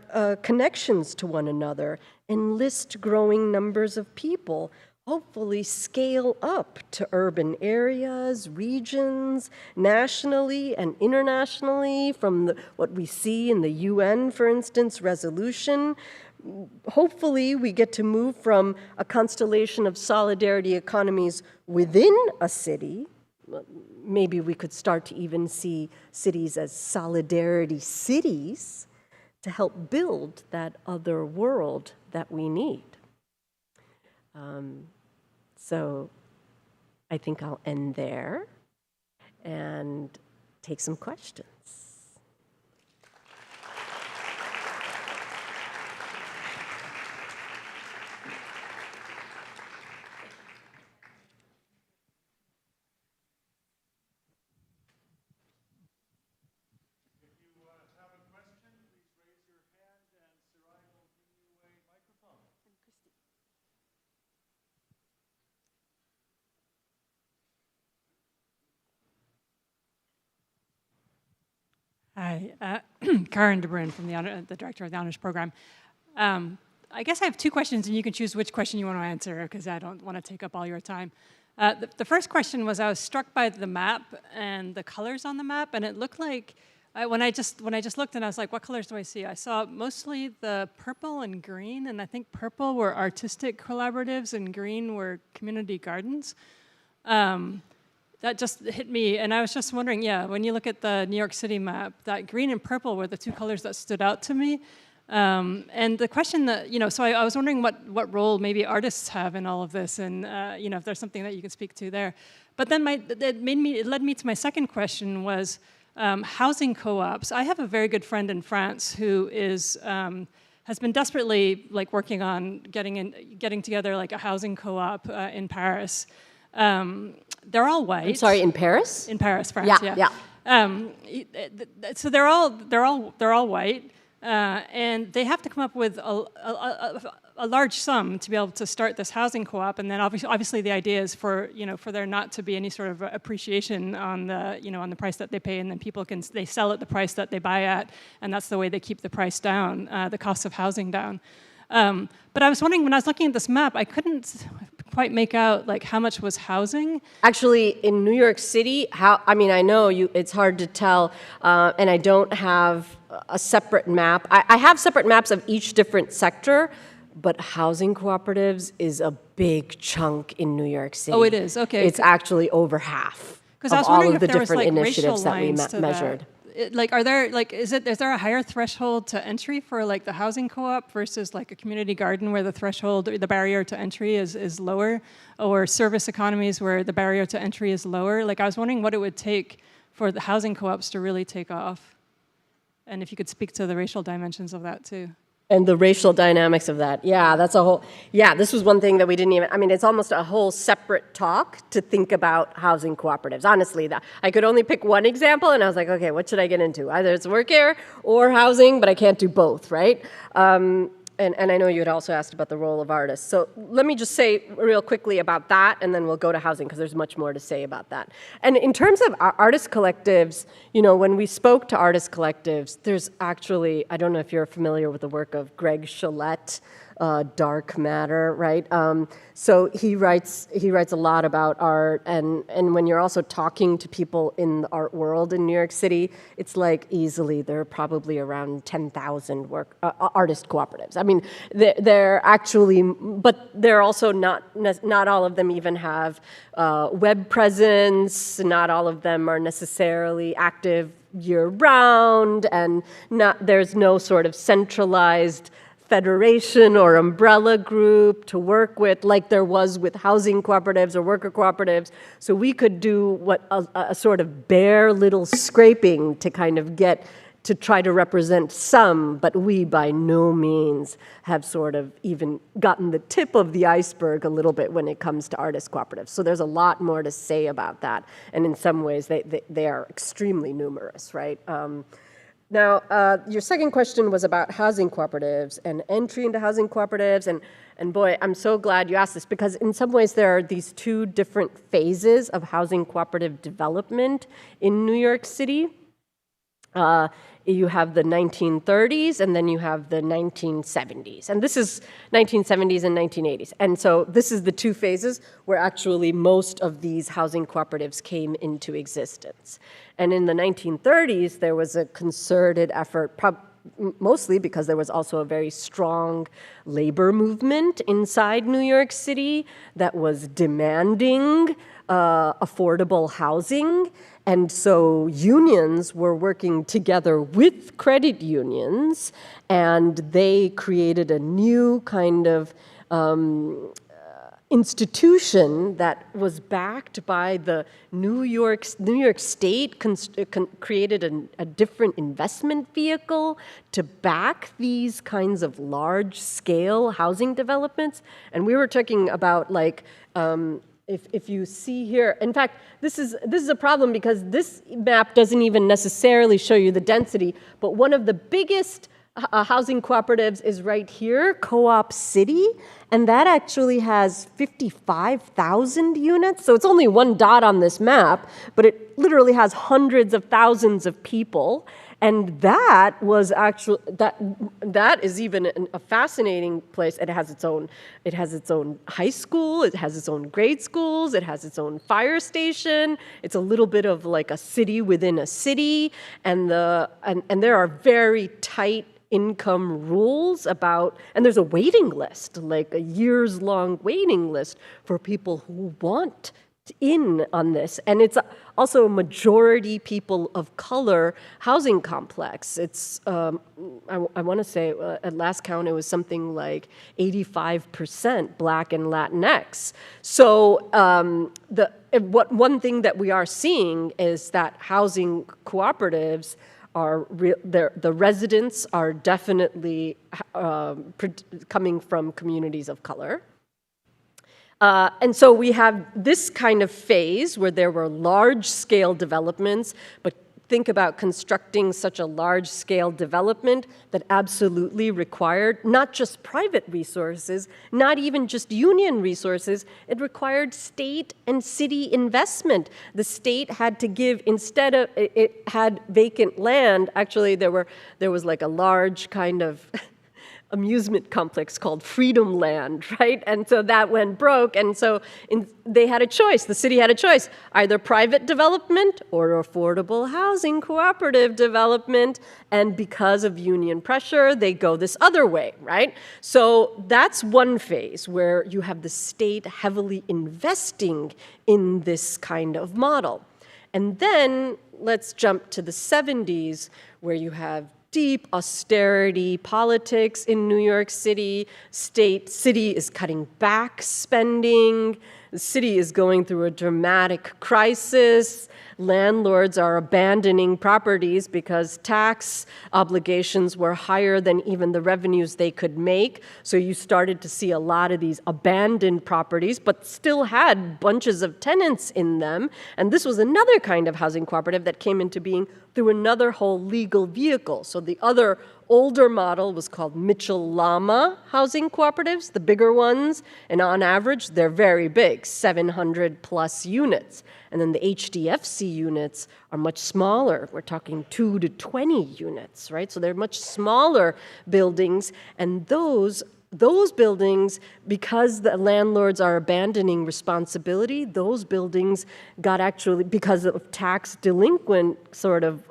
connections to one another, enlist growing numbers of people, hopefully scale up to urban areas, regions, nationally and internationally, from what we see in the UN, for instance, resolution. Hopefully, we get to move from a constellation of solidarity economies within a city. Maybe we could start to even see cities as solidarity cities to help build that other world that we need. So I think I'll end there and take some questions. Hi, Karen DeBrun from the director of the Honors Program. I guess I have two questions, and you can choose which question you want to answer, because I don't want to take up all your time. The first question was, I was struck by the map and the colors on the map, and it looked like, when I just looked and I was like, what colors do I see? I saw mostly the purple and green, and I think purple were artistic collaboratives and green were community gardens. That just hit me, and I was just wondering, yeah, when you look at the New York City map, that green and purple were the two colors that stood out to me. And the question that, so I was wondering what role maybe artists have in all of this, and if there's something that you can speak to there. But then it led me to my second question was housing co-ops. I have a very good friend in France who has been desperately working on getting together a housing co-op in Paris. They're all white. I'm sorry, in Paris? In Paris, France. Yeah. So they're all white. And they have to come up with a large sum to be able to start this housing co-op, and then obviously the idea is for there not to be any sort of appreciation on the price that they pay, and then they sell at the price that they buy at, and that's the way they keep the price down, the cost of housing down. But I was wondering, when I was looking at this map, I couldn't quite make out how much was housing. Actually, in New York City, I know it's hard to tell, and I don't have a separate map. I have separate maps of each different sector, but housing cooperatives is a big chunk in New York City. Oh, it is? Okay. It's actually over half of all of the different initiatives that we measured. Is there a higher threshold to entry for the housing co-op versus a community garden where the barrier to entry is lower, or service economies where the barrier to entry is lower? I was wondering what it would take for the housing co-ops to really take off, and if you could speak to the racial dimensions of that too. And the racial dynamics of that. Yeah, this was one thing that we didn't even, it's almost a whole separate talk to think about housing cooperatives. Honestly, I could only pick one example, and I was like, okay, what should I get into? Either it's work care or housing, but I can't do both, right? And I know you had also asked about the role of artists. So let me just say real quickly about that, and then we'll go to housing, because there's much more to say about that. And in terms of artist collectives, when we spoke to artist collectives, there's actually, I don't know if you're familiar with the work of Greg Chalette, Dark Matter, right? So he writes a lot about art, and when you're also talking to people in the art world in New York City, it's easily there are probably around 10,000 artist cooperatives. They're actually, but they're also not all of them even have web presence. Not all of them are necessarily active year-round, and there's no sort of centralized federation or umbrella group to work with like there was with housing cooperatives or worker cooperatives. So we could do what a sort of bare little scraping to kind of get to try to represent some, but we by no means have sort of even gotten the tip of the iceberg a little bit when it comes to artist cooperatives. So there's a lot more to say about that. And in some ways, they are extremely numerous, right? Now, your second question was about housing cooperatives and entry into housing cooperatives. And boy, I'm so glad you asked this, because in some ways there are these two different phases of housing cooperative development in New York City. You have the 1930s, and then you have the 1970s. And this is 1970s and 1980s. And so this is the two phases where actually most of these housing cooperatives came into existence. And in the 1930s, there was a concerted effort, mostly because there was also a very strong labor movement inside New York City that was demanding affordable housing. And so unions were working together with credit unions, and they created a new kind of institution that was backed by the New York State created a different investment vehicle to back these kinds of large-scale housing developments. And we were talking about if you see here, in fact, this is a problem because this map doesn't even necessarily show you the density, but one of the biggest housing cooperatives is right here, Co-op City, and that actually has 55,000 units. So it's only one dot on this map, but it literally has hundreds of thousands of people. And that was actually that is even a fascinating place. It has its own high school, it has its own grade schools, it has its own fire station. It's a little bit of like a city within a city, and there are very tight income rules about, and there's a waiting list, like a years-long waiting list for people who want in on this, and it's also a majority people of color housing complex. It's I want to say at last count it was something like 85% Black and Latinx. So one thing that we are seeing is that housing cooperatives are the residents are definitely coming from communities of color. And so we have this kind of phase where there were large-scale developments, but think about constructing such a large-scale development that absolutely required not just private resources, not even just union resources, it required state and city investment. The state had to give, instead of, it had vacant land, actually there was like a large kind of amusement complex called Freedom Land, right? And so that went broke, and so they had a choice, the city had a choice, either private development or affordable housing cooperative development, and because of union pressure, they go this other way, right? So that's one phase where you have the state heavily investing in this kind of model. And then let's jump to the 70s, where you have deep austerity politics in New York City. City is cutting back spending. The city is going through a dramatic crisis. Landlords are abandoning properties because tax obligations were higher than even the revenues they could make. So you started to see a lot of these abandoned properties, but still had bunches of tenants in them. And this was another kind of housing cooperative that came into being through another whole legal vehicle. So the other older model was called Mitchell-Lama housing cooperatives, the bigger ones, and on average, they're very big, 700 plus units. And then the HDFC units are much smaller. We're talking 2 to 20 units, right? So they're much smaller buildings, and those buildings, because the landlords are abandoning responsibility, those buildings got actually, because of tax delinquent sort of,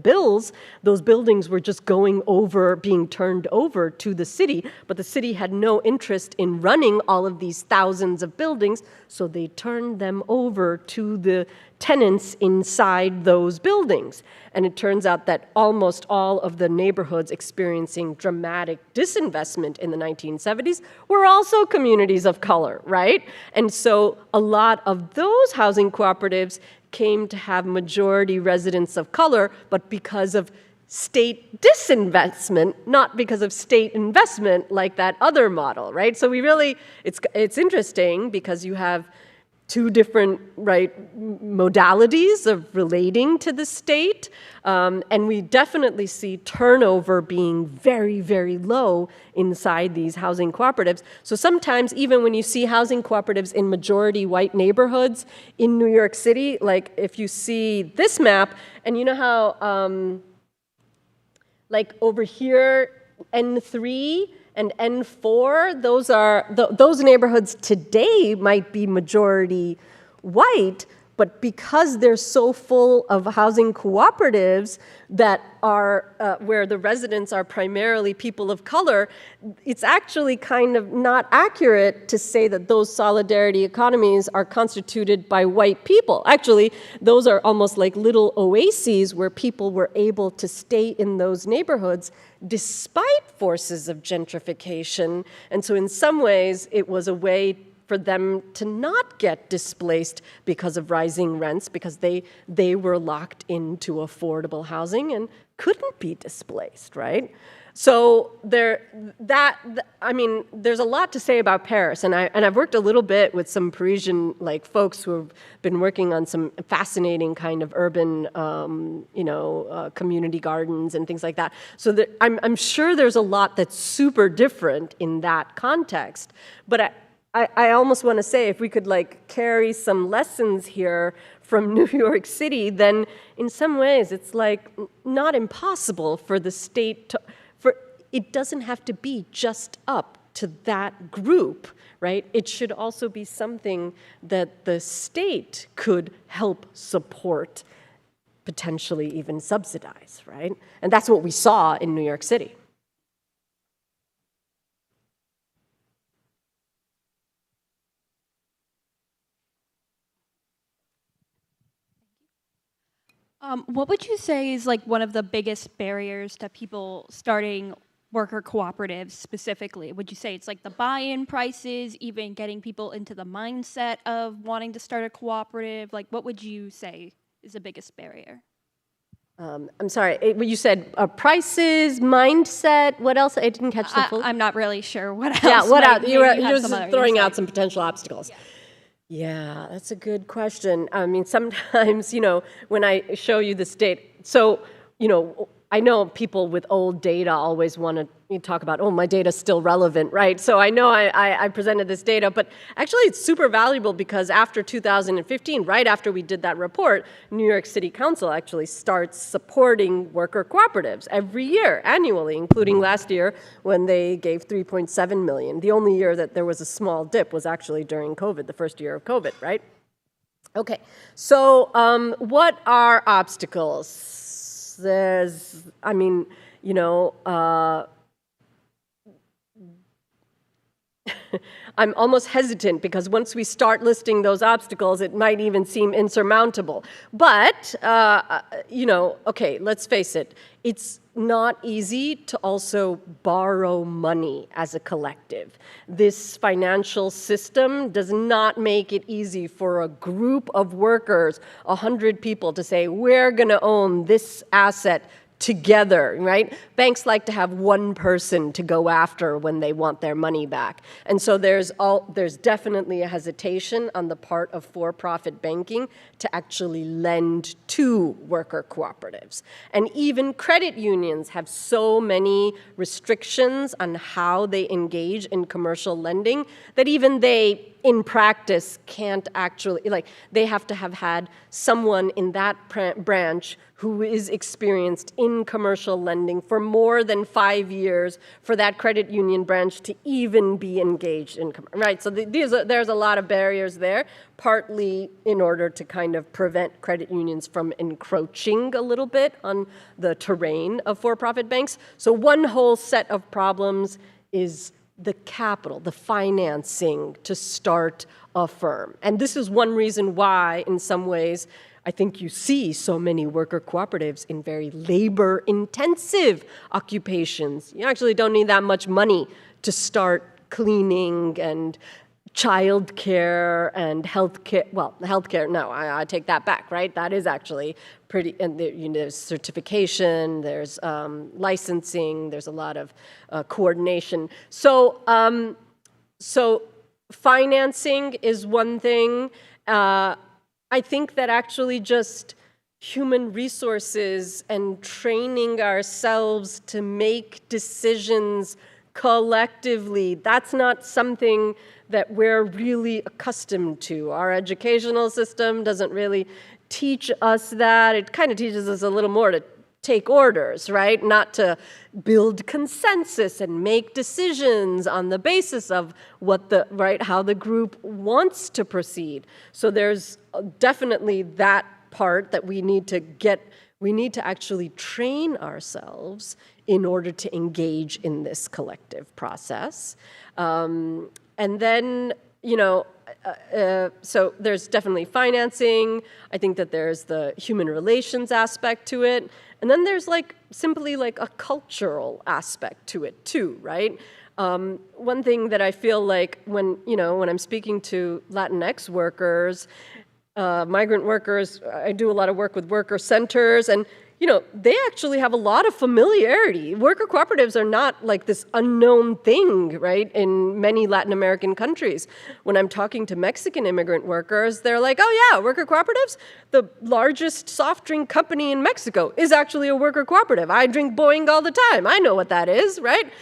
bills, those buildings were just being turned over to the city, but the city had no interest in running all of these thousands of buildings, so they turned them over to the tenants inside those buildings. And it turns out that almost all of the neighborhoods experiencing dramatic disinvestment in the 1970s were also communities of color, right? And so a lot of those housing cooperatives came to have majority residents of color, but because of state disinvestment, not because of state investment like that other model, right? So it's interesting because you have two different modalities of relating to the state, and we definitely see turnover being very, very low inside these housing cooperatives. So sometimes even when you see housing cooperatives in majority white neighborhoods in New York City, like if you see this map, and you know how like over here, N3 and N4, those neighborhoods today might be majority white, but because they're so full of housing cooperatives that are where the residents are primarily people of color, it's actually kind of not accurate to say that those solidarity economies are constituted by white people. Actually, those are almost like little oases where people were able to stay in those neighborhoods despite forces of gentrification. And so in some ways, it was a way for them to not get displaced because of rising rents, because they were locked into affordable housing and couldn't be displaced, right? So there's a lot to say about Paris, and I've worked a little bit with some Parisian folks who have been working on some fascinating kind of urban, community gardens and things like that. So I'm sure there's a lot that's super different in that context, but I almost want to say if we could carry some lessons here from New York City, then in some ways it's not impossible for the state to, it doesn't have to be just up to that group, right? It should also be something that the state could help support, potentially even subsidize, right? And that's what we saw in New York City. What would you say is like one of the biggest barriers to people starting worker cooperatives specifically? Would you say it's like the buy-in prices, even getting people into the mindset of wanting to start a cooperative? Like, what would you say is the biggest barrier? I'm sorry, you said prices, mindset, what else? I didn't catch the full. I'm not really sure what else. Yeah, what else? You're You're just throwing out some potential obstacles. Yeah, that's a good question. I mean, sometimes, when I show you this data, so, I know people with old data always want to talk about, oh, my data's still relevant, right? So I know I presented this data, but actually it's super valuable because after 2015, right after we did that report, New York City Council actually starts supporting worker cooperatives every year, annually, including last year when they gave 3.7 million. The only year that there was a small dip was actually during COVID, the first year of COVID, right? Okay, so what are obstacles? I'm almost hesitant because once we start listing those obstacles, it might even seem insurmountable. But, okay, let's face it. It's not easy to also borrow money as a collective. This financial system does not make it easy for a group of workers, 100 people, to say, we're going to own this asset together, right? Banks like to have one person to go after when they want their money back. And so there's definitely a hesitation on the part of for-profit banking to actually lend to worker cooperatives. And even credit unions have so many restrictions on how they engage in commercial lending that even they, in practice, can't actually, they have to have had someone in that branch who is experienced in commercial lending for more than 5 years for that credit union branch to even be engaged in, right? So there's a lot of barriers there, partly in order to kind of prevent credit unions from encroaching a little bit on the terrain of for-profit banks. So one whole set of problems is the capital, the financing to start a firm. And this is one reason why, in some ways, I think you see so many worker cooperatives in very labor-intensive occupations. You actually don't need that much money to start cleaning and childcare and healthcare. Well, healthcare, no, I take that back, right? That is actually pretty, and there's certification, there's licensing, there's a lot of coordination. So financing is one thing. I think that actually just human resources and training ourselves to make decisions collectively, that's not something that we're really accustomed to. Our educational system doesn't really teach us that. It kind of teaches us a little more to take orders, right? Not to build consensus and make decisions on the basis of how the group wants to proceed. So there's definitely that part that we need to actually train ourselves in order to engage in this collective process. And then, so there's definitely financing. I think that there's the human relations aspect to it. And then there's simply a cultural aspect to it too, right? One thing that I feel like when I'm speaking to Latinx workers, migrant workers, I do a lot of work with worker centers, and they actually have a lot of familiarity. Worker cooperatives are not this unknown thing, right, in many Latin American countries. When I'm talking to Mexican immigrant workers, they're like, oh yeah, worker cooperatives? The largest soft drink company in Mexico is actually a worker cooperative. I drink Boing all the time. I know what that is, right?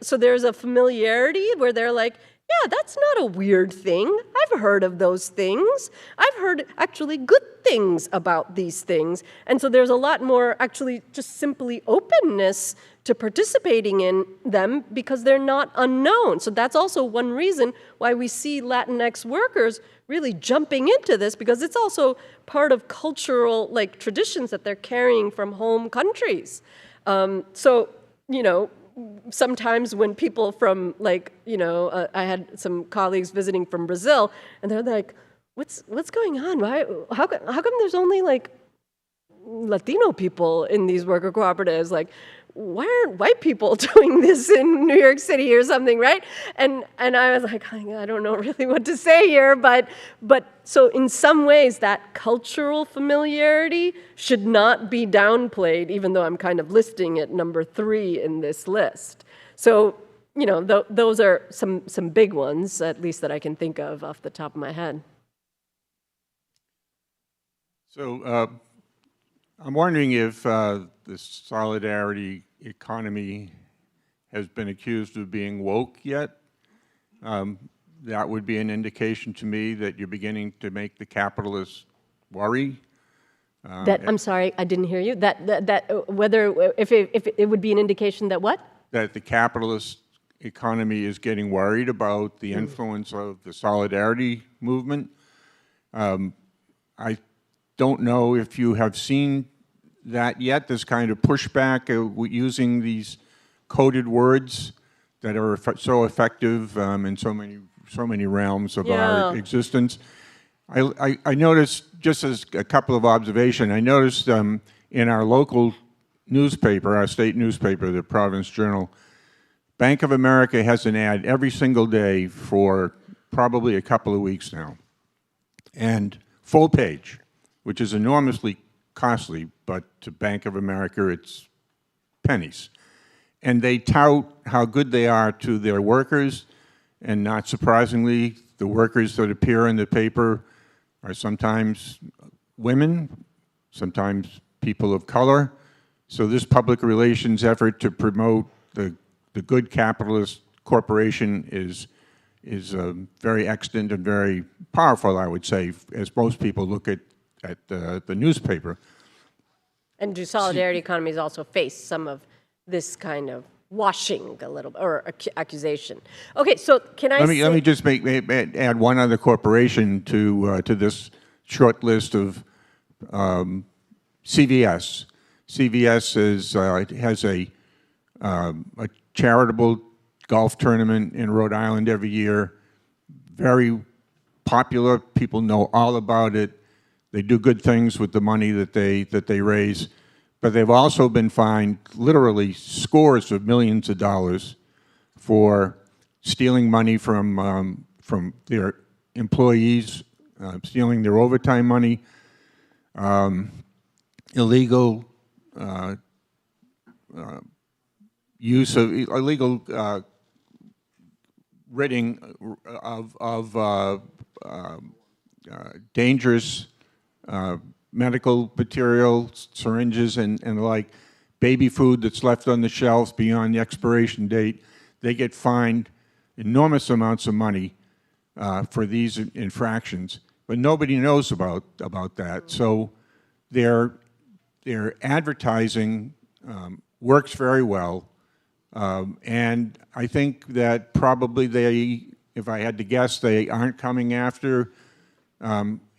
So there's a familiarity where they're like, yeah, that's not a weird thing. I've heard of those things. I've heard actually good things about these things. And so there's a lot more actually just simply openness to participating in them because they're not unknown. So that's also one reason why we see Latinx workers really jumping into this, because it's also part of cultural traditions that they're carrying from home countries. Sometimes when people from I had some colleagues visiting from Brazil, and they're like, "What's going on? Why? How come there's only Latino people in these worker cooperatives, like, why aren't white people doing this in New York City or something, right? And I was like, I don't know really what to say here, but so in some ways that cultural familiarity should not be downplayed, even though I'm kind of listing it number 3 in this list. So, you know, those are some big ones, at least that I can think of off the top of my head. So I'm wondering if the solidarity economy has been accused of being woke yet. That would be an indication to me that you're beginning to make the capitalists worry. I'm sorry, I didn't hear you. Whether if it would be an indication that what? That the capitalist economy is getting worried about the influence of the solidarity movement. I don't know if you have seen that yet, this kind of pushback using these coded words that are so effective in so many realms of our existence. I noticed, just as a couple of observations, I noticed in our local newspaper, our state newspaper, the Providence Journal, Bank of America has an ad every single day for probably a couple of weeks now. And full page, which is enormously costly, but to Bank of America, it's pennies. And they tout how good they are to their workers, and not surprisingly, the workers that appear in the paper are sometimes women, sometimes people of color. So this public relations effort to promote the good capitalist corporation is very extant and very powerful, I would say, as most people look at the newspaper. And do solidarity economies also face some of this kind of washing a little bit, or accusation? Okay, so can I let me just add one other corporation to this short list of CVS. CVS has a charitable golf tournament in Rhode Island every year. Very popular. People know all about it. They do good things with the money that they raise, but they've also been fined literally scores of millions of dollars for stealing money from their employees, stealing their overtime money, illegal use of illegal ridding of dangerous medical material, syringes and the like, baby food that's left on the shelves beyond the expiration date. They get fined enormous amounts of money for these infractions, but nobody knows about that. So their advertising works very well, and I think that probably they, if I had to guess, they aren't coming after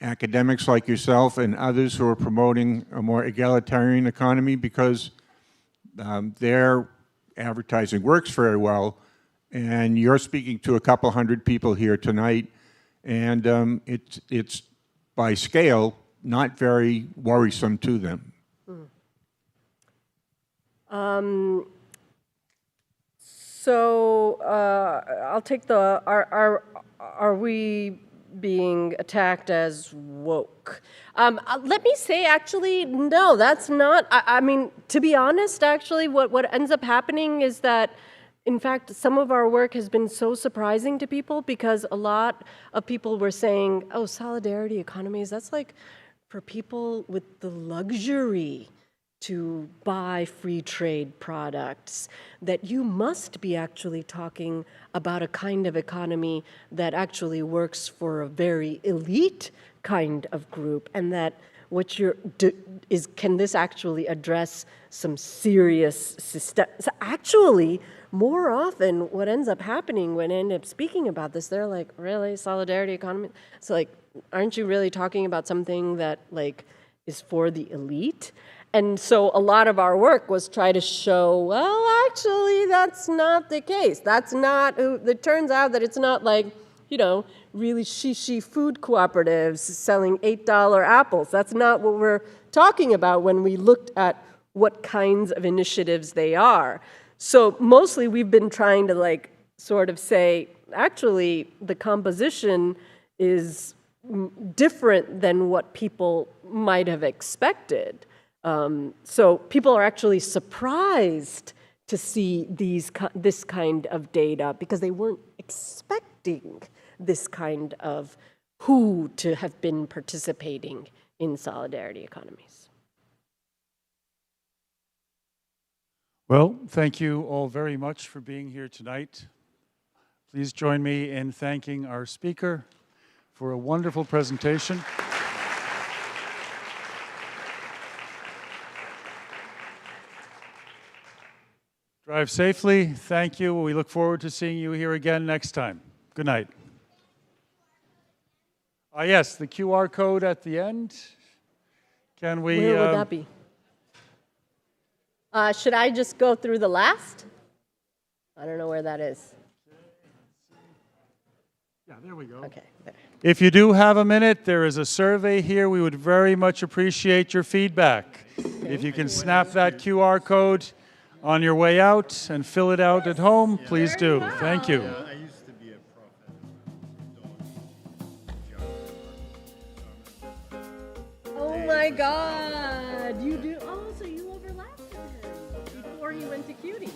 academics like yourself and others who are promoting a more egalitarian economy, because their advertising works very well. And you're speaking to a couple hundred people here tonight, and it's by scale not very worrisome to them. So I'll take the, are we being attacked as woke? Let me say, actually, no, that's not. I mean, to be honest, actually, what ends up happening is that, in fact, some of our work has been so surprising to people, because a lot of people were saying, oh, solidarity economies, that's like for people with the luxury to buy free trade products, that you must be actually talking about a kind of economy that actually works for a very elite kind of group, and that what you're can this actually address some serious system? So actually, more often what ends up happening when I end up speaking about this, they're like, really, solidarity economy? So like, aren't you really talking about something that like is for the elite? And so a lot of our work was try to show, well, actually, that's not the case. That's not, it turns out that it's not like, you know, really shishi food cooperatives selling $8 apples. That's not what we're talking about when we looked at what kinds of initiatives they are. So mostly we've been trying to like sort of say, actually, the composition is different than what people might have expected. So people are actually surprised to see this kind of data because they weren't expecting this kind of who to have been participating in solidarity economies. Well, thank you all very much for being here tonight. Please join me in thanking our speaker for a wonderful presentation. Drive safely. Thank you. We look forward to seeing you here again next time. Good night. Yes, the QR code at the end. Can we... Where would that be? Should I just go through the last? I don't know where that is. Yeah, there we go. Okay, there. If you do have a minute, there is a survey here. We would very much appreciate your feedback. If you can snap that QR code on your way out and fill it out at home, please do. Thank you. I used to be a prophet. Oh my God, you do. Oh, so you overlapped with him before he went to CUNY.